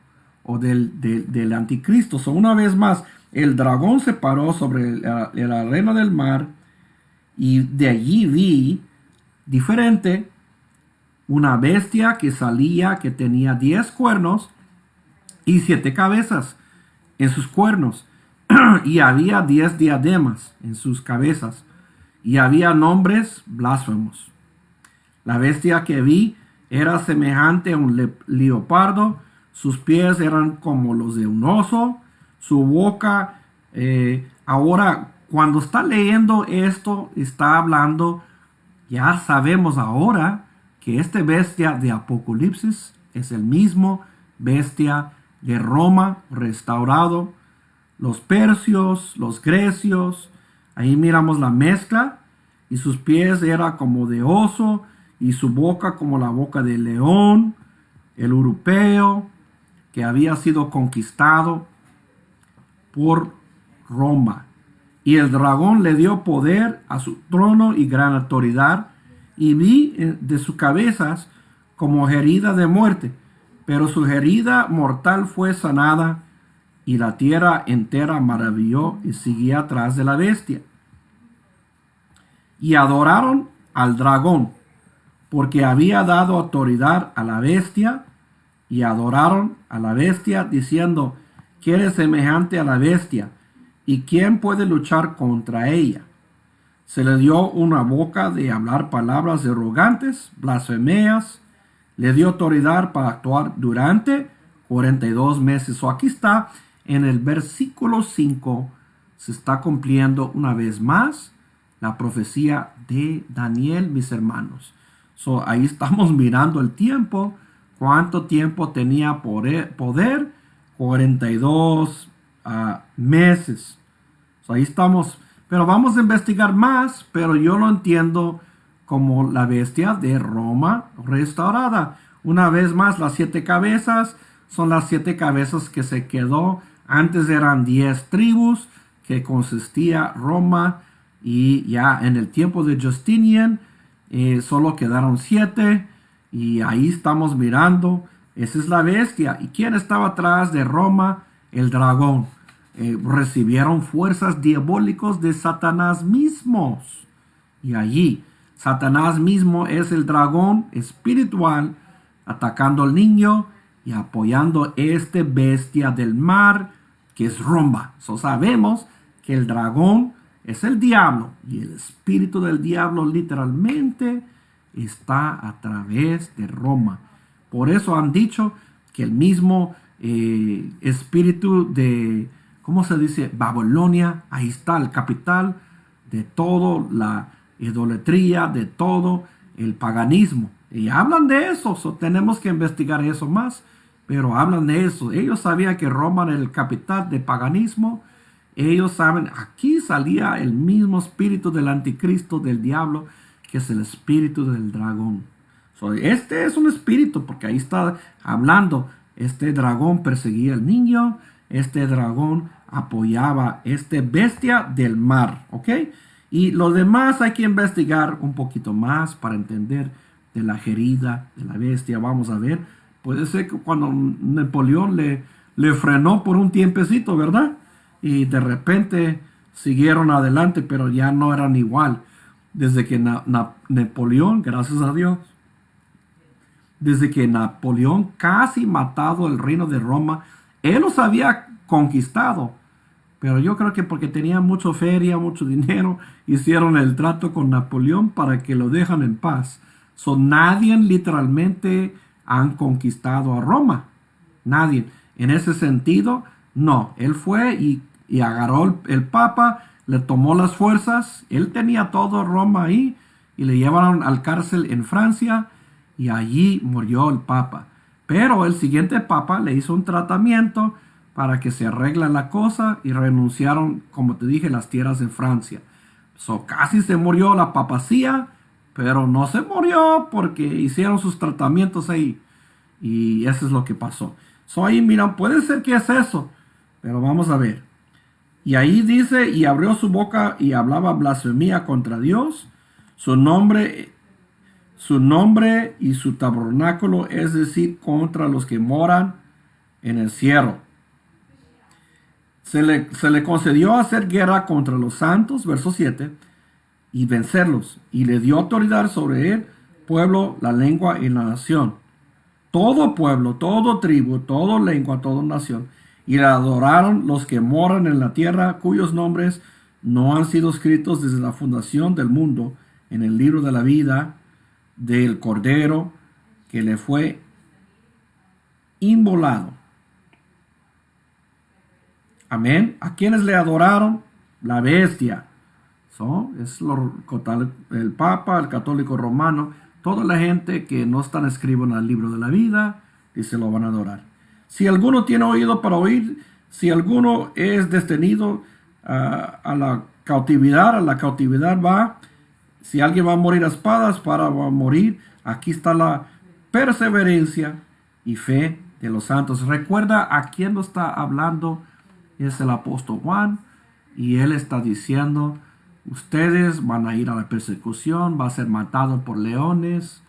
o del anticristo. Una vez más, el dragón se paró sobre la arena del mar y de allí vi diferente una bestia que salía, que tenía 10 cuernos y 7 cabezas en sus cuernos. Y había 10 diademas en sus cabezas. Y había nombres blasfemos. La bestia que vi era semejante a un leopardo. Sus pies eran como los de un oso. Su boca, ahora, cuando está leyendo esto, está hablando, ya sabemos ahora que esta bestia de Apocalipsis es el mismo bestia de Roma restaurado. Los persios, los grecios, ahí miramos la mezcla. Y sus pies era como de oso y su boca como la boca de león. El europeo que había sido conquistado por Roma. Y el dragón le dio poder a su trono y gran autoridad. Y vi de sus cabezas como herida de muerte, pero su herida mortal fue sanada, y la tierra entera maravilló y seguía atrás de la bestia. Y adoraron al dragón, porque había dado autoridad a la bestia, y adoraron a la bestia, diciendo: ¿quién es semejante a la bestia? ¿Y quién puede luchar contra ella? Se le dio una boca de hablar palabras arrogantes, blasfemias. Le dio autoridad para actuar durante 42 meses. Aquí está en el versículo 5. Se está cumpliendo una vez más la profecía de Daniel, mis hermanos. Ahí estamos mirando el tiempo. ¿Cuánto tiempo tenía poder? 42 meses. Ahí estamos. Pero vamos a investigar más, pero yo lo entiendo como la bestia de Roma restaurada. Una vez más, las 7 cabezas son las 7 cabezas que se quedó. Antes eran 10 tribus que consistía Roma, y ya en el tiempo de Justinian solo quedaron 7, y ahí estamos mirando. Esa es la bestia. ¿Y quién estaba atrás de Roma? El dragón. recibieron fuerzas diabólicas de Satanás mismos. Y allí, Satanás mismo es el dragón espiritual atacando al niño y apoyando este bestia del mar que es Roma. Sabemos que el dragón es el diablo y el espíritu del diablo literalmente está a través de Roma. Por eso han dicho que el mismo espíritu de, ¿cómo se dice? Babilonia, ahí está el capital de todo la idolatría, de todo el paganismo. Y hablan de eso, tenemos que investigar eso más, pero hablan de eso. Ellos sabían que Roma era el capital de paganismo. Ellos saben, aquí salía el mismo espíritu del anticristo, del diablo, que es el espíritu del dragón. Este es un espíritu, porque ahí está hablando, este dragón perseguía al niño, este dragón apoyaba este bestia del mar, ¿ok? Y lo demás hay que investigar un poquito más para entender de la herida de la bestia. Vamos a ver, puede ser que cuando Napoleón le frenó por un tiempecito, ¿verdad? Y de repente siguieron adelante, pero ya no eran igual. Desde que Napoleón, gracias a Dios, desde que Napoleón casi matado el reino de Roma, él los había conquistado. Pero yo creo que porque tenía mucha feria, mucho dinero, hicieron el trato con Napoleón para que lo dejan en paz. Nadie literalmente han conquistado a Roma. Nadie. En ese sentido, no. Él fue y agarró el Papa, le tomó las fuerzas. Él tenía todo Roma ahí y le llevaron al cárcel en Francia y allí murió el Papa. Pero el siguiente Papa le hizo un tratamiento para que se arregle la cosa y renunciaron, como te dije, las tierras de Francia. Casi se murió la papacía, pero no se murió porque hicieron sus tratamientos ahí. Y eso es lo que pasó. Ahí miran, puede ser que es eso, pero vamos a ver. Y ahí dice, y abrió su boca y hablaba blasfemia contra Dios, su nombre y su tabernáculo, es decir, contra los que moran en el cielo. Se le concedió hacer guerra contra los santos, verso 7, y vencerlos, y le dio autoridad sobre el pueblo, la lengua y la nación. Todo pueblo, todo tribu, toda lengua, toda nación. Y le adoraron los que moran en la tierra, cuyos nombres no han sido escritos desde la fundación del mundo en el libro de la vida del Cordero que le fue inmolado. Amén. ¿A quienes le adoraron? La bestia. Es el Papa, el católico romano, toda la gente que no están escritos en el libro de la vida y se lo van a adorar. Si alguno tiene oído para oír, si alguno es detenido a la cautividad va. Si alguien va a morir a espadas, va a morir. Aquí está la perseverancia y fe de los santos. Recuerda a quién lo está hablando. Es el apóstol Juan. Y él está diciendo, ustedes van a ir a la persecución, va a ser matado por leones.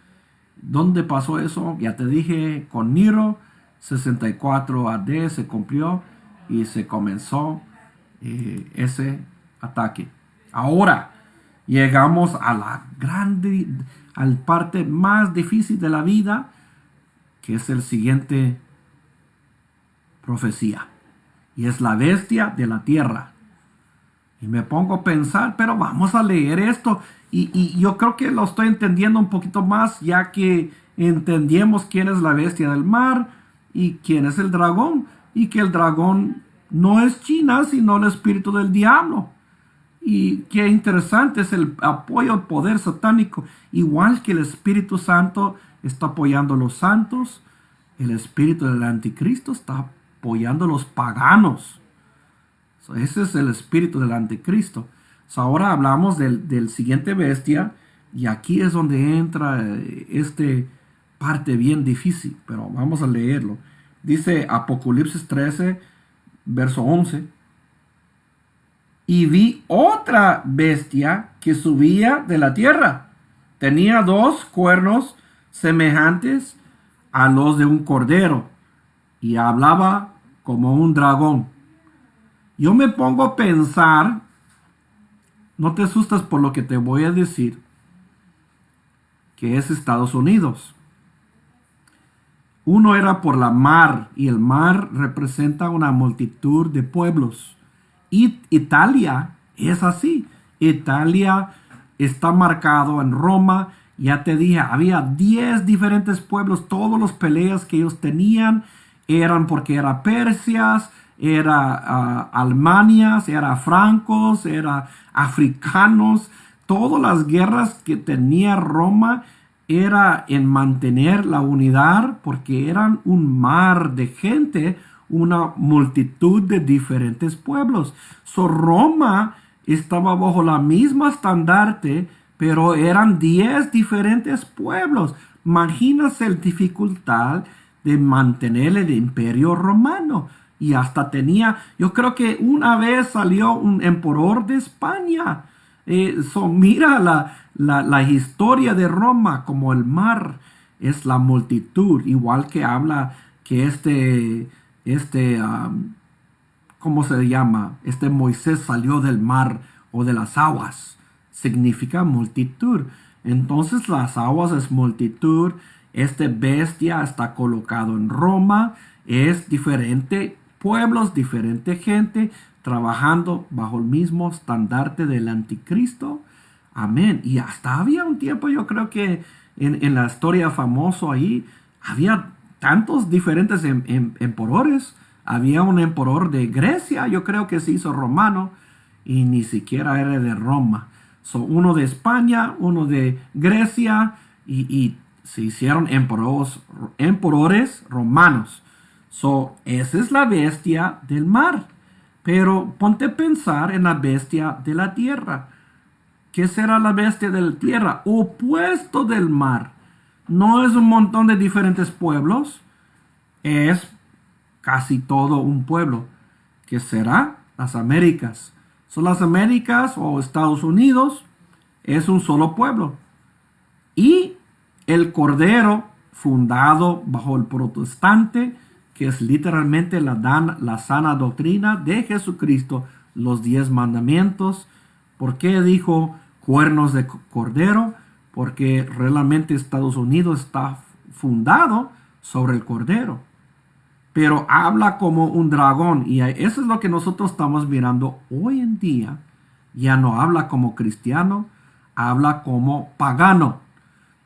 ¿Dónde pasó eso? Ya te dije, con Nero, 64 AD se cumplió y se comenzó ese ataque. Ahora llegamos a la parte más difícil de la vida, que es el siguiente profecía. Y es la bestia de la tierra. Y me pongo a pensar, pero vamos a leer esto. Y yo creo que lo estoy entendiendo un poquito más, ya que entendemos quién es la bestia del mar y quién es el dragón. Y que el dragón no es China, sino el espíritu del diablo. Y qué interesante es el apoyo al poder satánico. Igual que el Espíritu Santo está apoyando a los santos, el espíritu del anticristo está apoyando a los paganos. Ese es el espíritu del anticristo. Ahora hablamos del siguiente bestia, y aquí es donde entra parte bien difícil, pero vamos a leerlo. Dice Apocalipsis 13, verso 11. Y vi otra bestia que subía de la tierra. Tenía 2 cuernos semejantes a los de un cordero, y hablaba como un dragón. Yo me pongo a pensar, no te asustes por lo que te voy a decir, que es Estados Unidos. Uno era por la mar, y el mar representa una multitud de pueblos. Y Italia es así. Italia está marcado en Roma. Ya te dije, había 10 diferentes pueblos. Todos los peleas que ellos tenían eran porque era Persias, era Almanias, era francos, era africanos. Todas las guerras que tenía Roma era en mantener la unidad, porque eran un mar de gente, una multitud de diferentes pueblos. Roma estaba bajo la misma estandarte, pero eran 10 diferentes pueblos. Imagínate la dificultad de mantener el imperio romano. Y hasta tenía, yo creo que una vez salió un emperador de España. Mira la historia de Roma, como el mar es la multitud, igual que habla que ¿cómo se llama? Moisés salió del mar o de las aguas, significa multitud. Entonces las aguas es multitud. Bestia está colocado en Roma, es diferente pueblos, diferente gente, trabajando bajo el mismo estandarte del anticristo. Amén. Y hasta había un tiempo, yo creo que en la historia famoso ahí, había tantos diferentes emperadores. Había un emperador de Grecia, yo creo que se hizo romano, y ni siquiera era de Roma. Uno de España, uno de Grecia, y se hicieron emperadores romanos. Esa es la bestia del mar. Pero ponte a pensar en la bestia de la tierra. ¿Qué será la bestia de la tierra? Opuesto del mar. No es un montón de diferentes pueblos. Es casi todo un pueblo. ¿Qué será? Las Américas. Las Américas o Estados Unidos es un solo pueblo. Y el Cordero, fundado bajo el protestante, que es literalmente la sana doctrina de Jesucristo, los 10 mandamientos. ¿Por qué dijo cuernos de cordero? Porque realmente Estados Unidos está fundado sobre el Cordero. Pero habla como un dragón, y eso es lo que nosotros estamos mirando hoy en día. Ya no habla como cristiano, habla como pagano.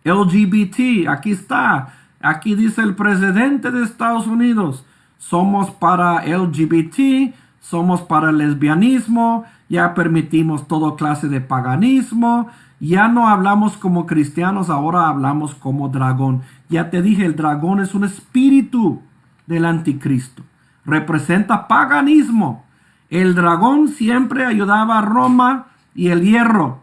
LGBT, aquí está. Aquí dice el presidente de Estados Unidos, somos para LGBT, somos para el lesbianismo, ya permitimos toda clase de paganismo, ya no hablamos como cristianos, ahora hablamos como dragón. Ya te dije, el dragón es un espíritu del anticristo, representa paganismo. El dragón siempre ayudaba a Roma y el hierro,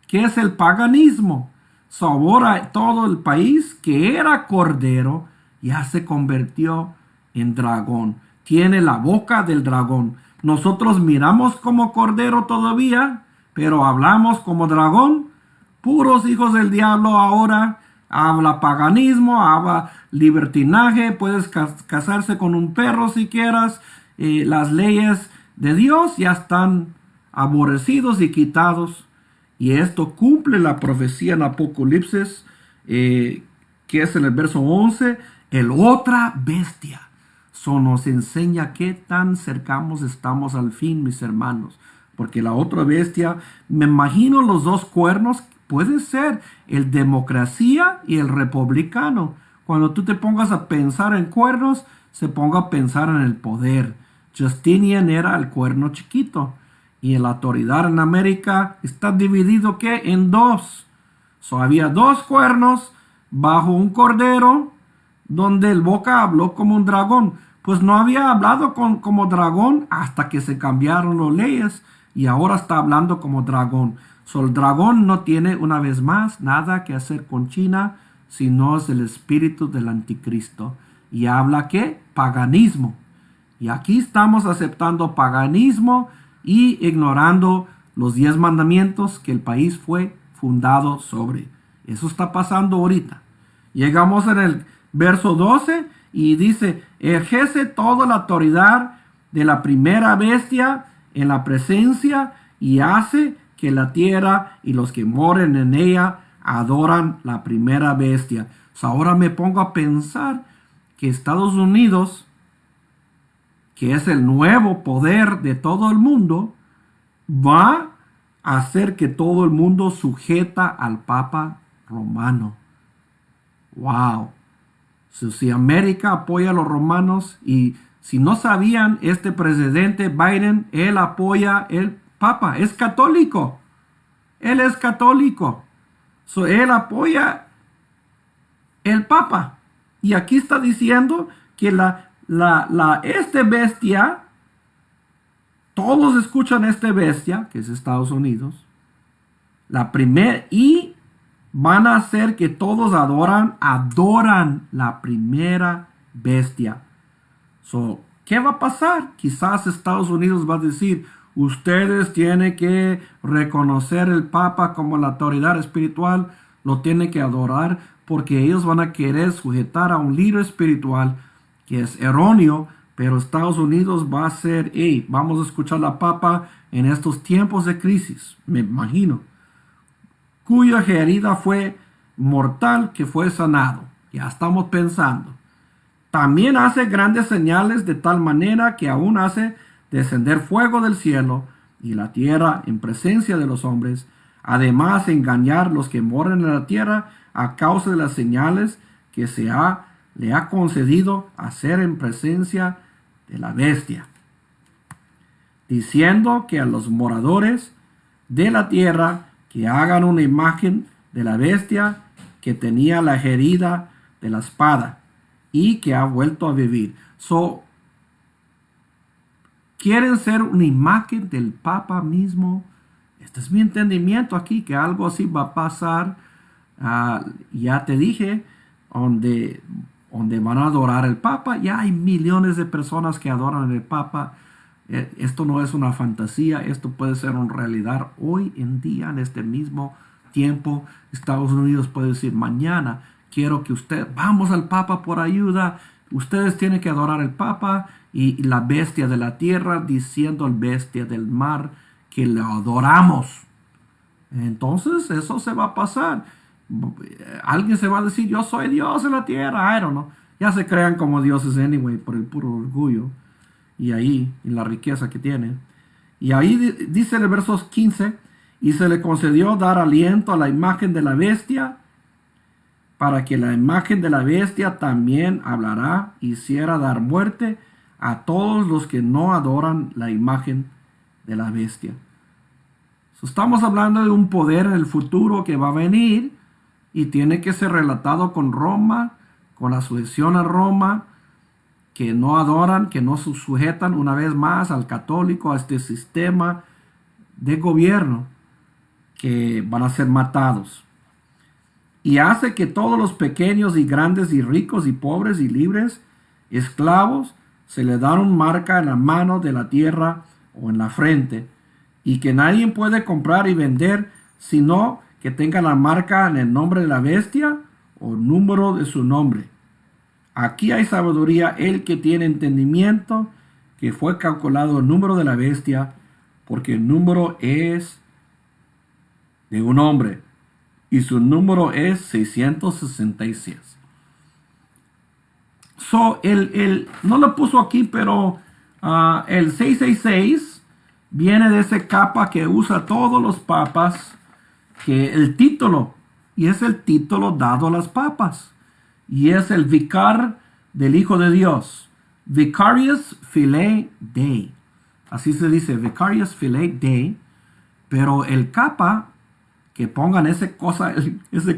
que es el paganismo. Ahora todo el país que era cordero ya se convirtió en dragón. Tiene la boca del dragón. Nosotros miramos como cordero todavía, pero hablamos como dragón. Puros hijos del diablo ahora. Habla paganismo, habla libertinaje. Puedes casarse con un perro si quieras. Las leyes de Dios ya están aborrecidos y quitados. Y esto cumple la profecía en Apocalipsis, que es en el verso 11, el otra bestia. Nos enseña qué tan cercanos estamos al fin, mis hermanos. Porque la otra bestia, me imagino los dos cuernos, puede ser el democracia y el republicano. Cuando tú te pongas a pensar en cuernos, se ponga a pensar en el poder. Justinian era el cuerno chiquito. Y la autoridad en América está dividido ¿qué? En dos. Había dos cuernos bajo un cordero, donde el boca habló como un dragón. Pues no había hablado como dragón hasta que se cambiaron las leyes, y ahora está hablando como dragón. El dragón no tiene, una vez más, nada que hacer con China, sino es el espíritu del anticristo. Y habla ¿qué? Paganismo. Y aquí estamos aceptando paganismo y ignorando los 10 mandamientos que el país fue fundado sobre. Eso está pasando ahorita. Llegamos en el verso 12 y dice, ejerce toda la autoridad de la primera bestia en la presencia y hace que la tierra y los que moren en ella adoran la primera bestia. Ahora me pongo a pensar que Estados Unidos, que es el nuevo poder de todo el mundo, va a hacer que todo el mundo sujeta al Papa Romano. Wow. Si América apoya a los romanos, y si no sabían, este presidente Biden, él apoya el Papa, es católico. Él es católico. Él apoya el Papa. Y aquí está diciendo que este bestia, todos escuchan este bestia, que es Estados Unidos, y van a hacer que todos adoran la primera bestia. ¿Qué va a pasar? Quizás Estados Unidos va a decir, ustedes tienen que reconocer el Papa como la autoridad espiritual, lo tienen que adorar, porque ellos van a querer sujetar a un líder espiritual que es erróneo, pero Estados Unidos va a ser, vamos a escuchar al Papa en estos tiempos de crisis, me imagino, cuya herida fue mortal, que fue sanado. Ya estamos pensando. También hace grandes señales de tal manera que aún hace descender fuego del cielo y la tierra en presencia de los hombres. Además, engañar los que moran en la tierra a causa de las señales que le ha concedido hacer en presencia de la bestia, diciendo que a los moradores de la tierra que hagan una imagen de la bestia que tenía la herida de la espada y que ha vuelto a vivir. ¿Quieren ser una imagen del Papa mismo? Este es mi entendimiento aquí, que algo así va a pasar. Ya te dije, donde van a adorar al Papa. Ya hay millones de personas que adoran al Papa. Esto no es una fantasía, esto puede ser una realidad hoy en día, en este mismo tiempo. Estados Unidos puede decir, mañana quiero que vamos al Papa por ayuda, ustedes tienen que adorar al Papa, y la bestia de la tierra diciendo al bestia del mar que le adoramos. Entonces eso se va a pasar. Alguien se va a decir, yo soy Dios en la tierra, I don't know. Ya se crean como dioses anyway, por el puro orgullo. Y ahí, en la riqueza que tiene. Y ahí dice en el verso 15, y se le concedió dar aliento a la imagen de la bestia, para que la imagen de la bestia también hablará, hiciera dar muerte a todos los que no adoran la imagen de la bestia. Estamos hablando de un poder en el futuro que va a venir, y tiene que ser relatado con Roma, con la sujeción a Roma, que no adoran, que no se sujetan una vez más al católico, a este sistema de gobierno, que van a ser matados. Y hace que todos los pequeños y grandes y ricos y pobres y libres, esclavos, se le dan una marca en la mano de la tierra o en la frente, y que nadie puede comprar y vender, sino que tenga la marca en el nombre de la bestia o número de su nombre. Aquí hay sabiduría, el que tiene entendimiento, que fue calculado el número de la bestia, porque el número es de un hombre, y su número es 666. No lo puso aquí, pero el 666 viene de ese capa que usa todos los papas, que el título, y es el título dado a las papas. Y es el vicar del Hijo de Dios. Vicarius Filii Dei. Así se dice, Vicarius Filii Dei. Pero el capa, que pongan ese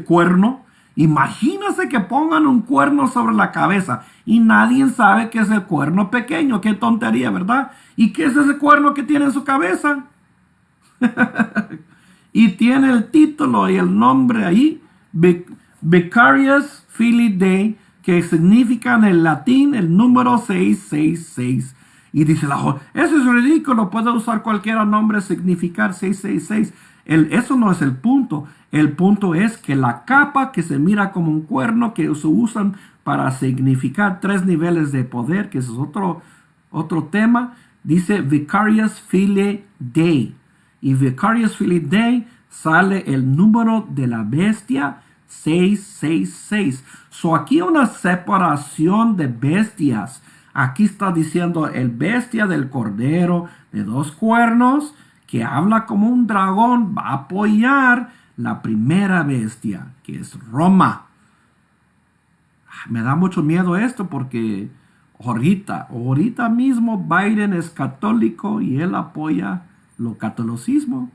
cuerno. Imagínense que pongan un cuerno sobre la cabeza. Y nadie sabe qué es el cuerno pequeño. Qué tontería, ¿verdad? ¿Y qué es ese cuerno que tiene en su cabeza? Y tiene el título y el nombre ahí. Vicarius Filii Dei, que significa en el latín el número 666. Y dice eso es ridículo, puede usar cualquier nombre, significar 666. Eso no es el punto. El punto es que la capa, que se mira como un cuerno, que se usan para significar 3 niveles de poder, que ese es otro tema, dice Vicarious Filii Dei. Y Vicarious Filii Dei sale el número de la bestia 666. So aquí una separación de bestias. Aquí está diciendo el bestia del cordero de 2 cuernos que habla como un dragón va a apoyar la primera bestia, que es Roma. Me da mucho miedo esto porque ahorita mismo Biden es católico y él apoya lo catolicismo.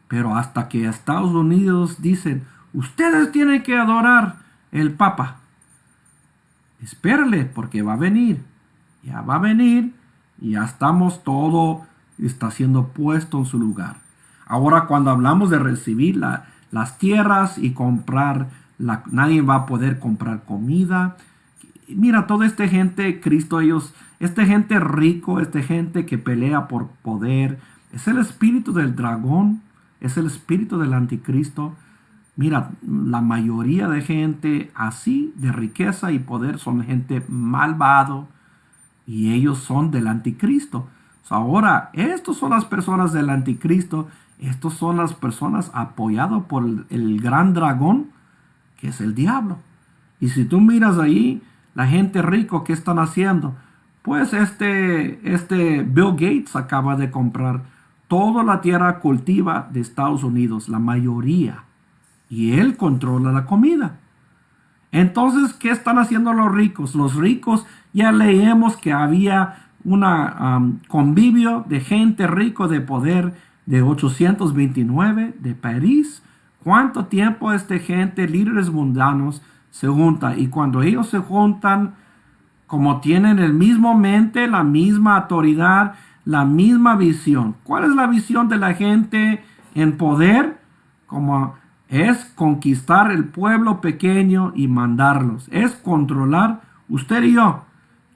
Pero hasta que Estados Unidos dicen, ustedes tienen que adorar el Papa. Espérale, porque va a venir. Ya va a venir y ya estamos, todo está siendo puesto en su lugar. Ahora cuando hablamos de recibir las tierras y comprar, nadie va a poder comprar comida. Mira, toda esta gente, Cristo, esta gente rico, esta gente que pelea por poder, es el espíritu del dragón, es el espíritu del anticristo. Mira, la mayoría de gente así, de riqueza y poder, son gente malvado y ellos son del anticristo. Ahora, estos son las personas del anticristo, estos son las personas apoyadas por el gran dragón, que es el diablo. Y si tú miras ahí, la gente rico, ¿qué están haciendo? Pues este Bill Gates acaba de comprar toda la tierra cultiva de Estados Unidos, la mayoría. Y él controla la comida. Entonces, ¿qué están haciendo los ricos? Los ricos, ya leemos que había un convivio de gente rico de poder de 829 de París. ¿Cuánto tiempo esta gente, líderes mundanos, se juntan? Y cuando ellos se juntan, como tienen el mismo mente, la misma autoridad, la misma visión. ¿Cuál es la visión de la gente en poder? Como es conquistar el pueblo pequeño y mandarlos. Es controlar, usted y yo,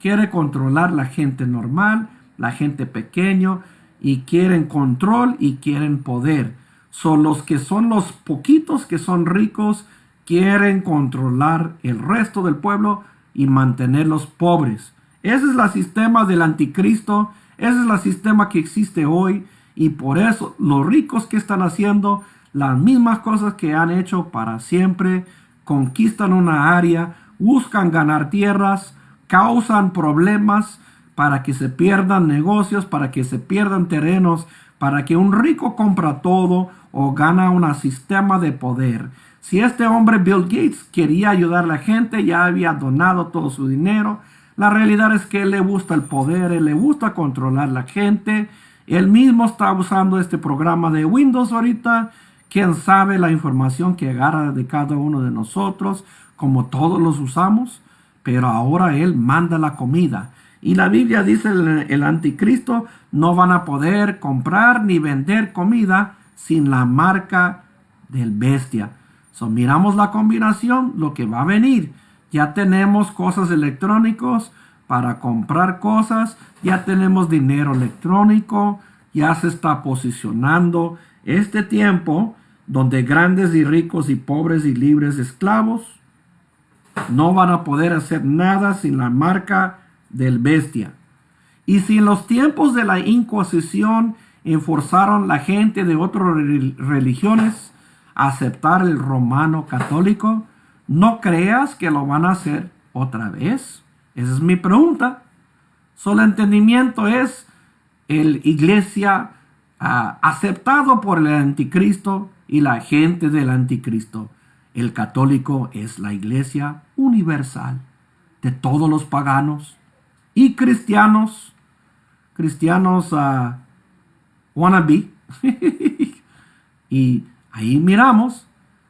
quiere controlar la gente normal, la gente pequeño, y quieren control y quieren poder. Son los que son los poquitos que son ricos, quieren controlar el resto del pueblo y mantenerlos pobres. Ese es el sistema del anticristo, ese es el sistema que existe hoy, y por eso los ricos que están haciendo las mismas cosas que han hecho para siempre, conquistan una área, buscan ganar tierras, causan problemas para que se pierdan negocios, para que se pierdan terrenos, para que un rico compra todo o gana un sistema de poder. Si este hombre Bill Gates quería ayudar a la gente, ya había donado todo su dinero. La realidad es que él le gusta el poder, él le gusta controlar la gente. Él mismo está usando este programa de Windows ahorita. Quién sabe la información que agarra de cada uno de nosotros, como todos los usamos, pero ahora él manda la comida. Y la Biblia dice el anticristo no van a poder comprar ni vender comida sin la marca del bestia. Miramos la combinación, lo que va a venir. Ya tenemos cosas electrónicas para comprar cosas, ya tenemos dinero electrónico, ya se está posicionando este tiempo donde grandes y ricos y pobres y libres esclavos no van a poder hacer nada sin la marca del bestia. Y si en los tiempos de la Inquisición forzaron la gente de otras religiones a aceptar el romano católico, no creas que lo van a hacer otra vez. Esa es mi pregunta. Solo entendimiento es la iglesia aceptado por el anticristo y la gente del anticristo. El católico es la iglesia universal de todos los paganos y cristianos wannabe. Y ahí miramos,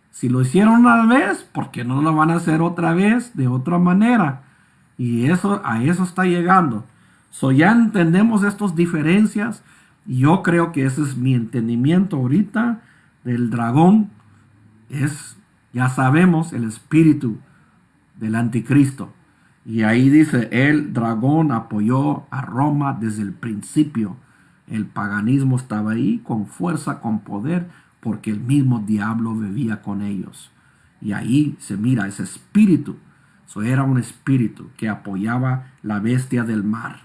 si lo hicieron una vez, ¿por qué no lo van a hacer otra vez de otra manera? Y a eso está llegando. Ya entendemos estas diferencias. Y yo creo que ese es mi entendimiento ahorita del dragón. Ya sabemos, el espíritu del anticristo. Y ahí dice, el dragón apoyó a Roma desde el principio. El paganismo estaba ahí con fuerza, con poder, porque el mismo diablo vivía con ellos. Y ahí se mira ese espíritu. Era un espíritu que apoyaba la bestia del mar.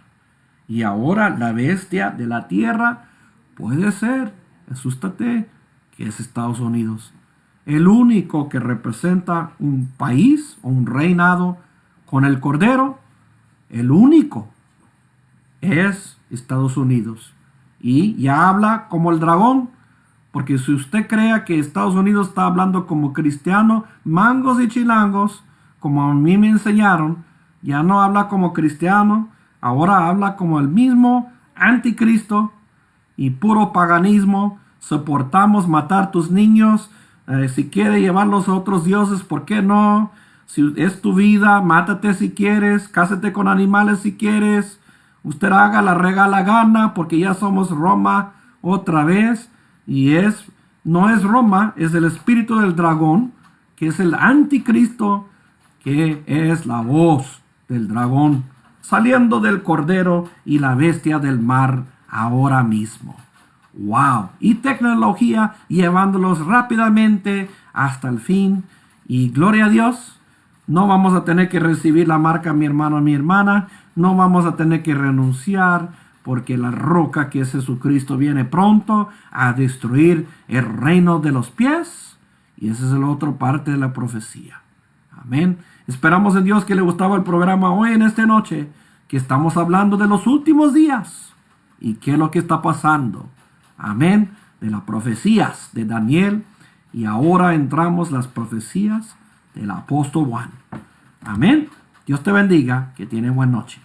Y ahora la bestia de la tierra puede ser, asústate, que es Estados Unidos. El único que representa un país o un reinado con el Cordero, el único es Estados Unidos. Y ya habla como el dragón, porque si usted crea que Estados Unidos está hablando como cristiano, mangos y chilangos, como a mí me enseñaron, ya no habla como cristiano, ahora habla como el mismo anticristo y puro paganismo. Soportamos matar tus niños, si quiere llevarlos a otros dioses, ¿por qué no? Si es tu vida, mátate si quieres, cásate con animales si quieres, usted haga la regala gana, porque ya somos Roma otra vez. Y no es Roma, es el espíritu del dragón, que es el anticristo, que es la voz del dragón, saliendo del cordero y la bestia del mar ahora mismo. ¡Wow! Y tecnología llevándolos rápidamente hasta el fin. Y gloria a Dios, no vamos a tener que recibir la marca, mi hermano, mi hermana. No vamos a tener que renunciar, porque la roca que es Jesucristo viene pronto a destruir el reino de los pies. Y esa es la otra parte de la profecía. Amén. Esperamos en Dios que le gustaba el programa hoy en esta noche, que estamos hablando de los últimos días y qué es lo que está pasando. Amén. De las profecías de Daniel. Y ahora entramos las profecías del apóstol Juan. Amén. Dios te bendiga. Que tiene buena noche.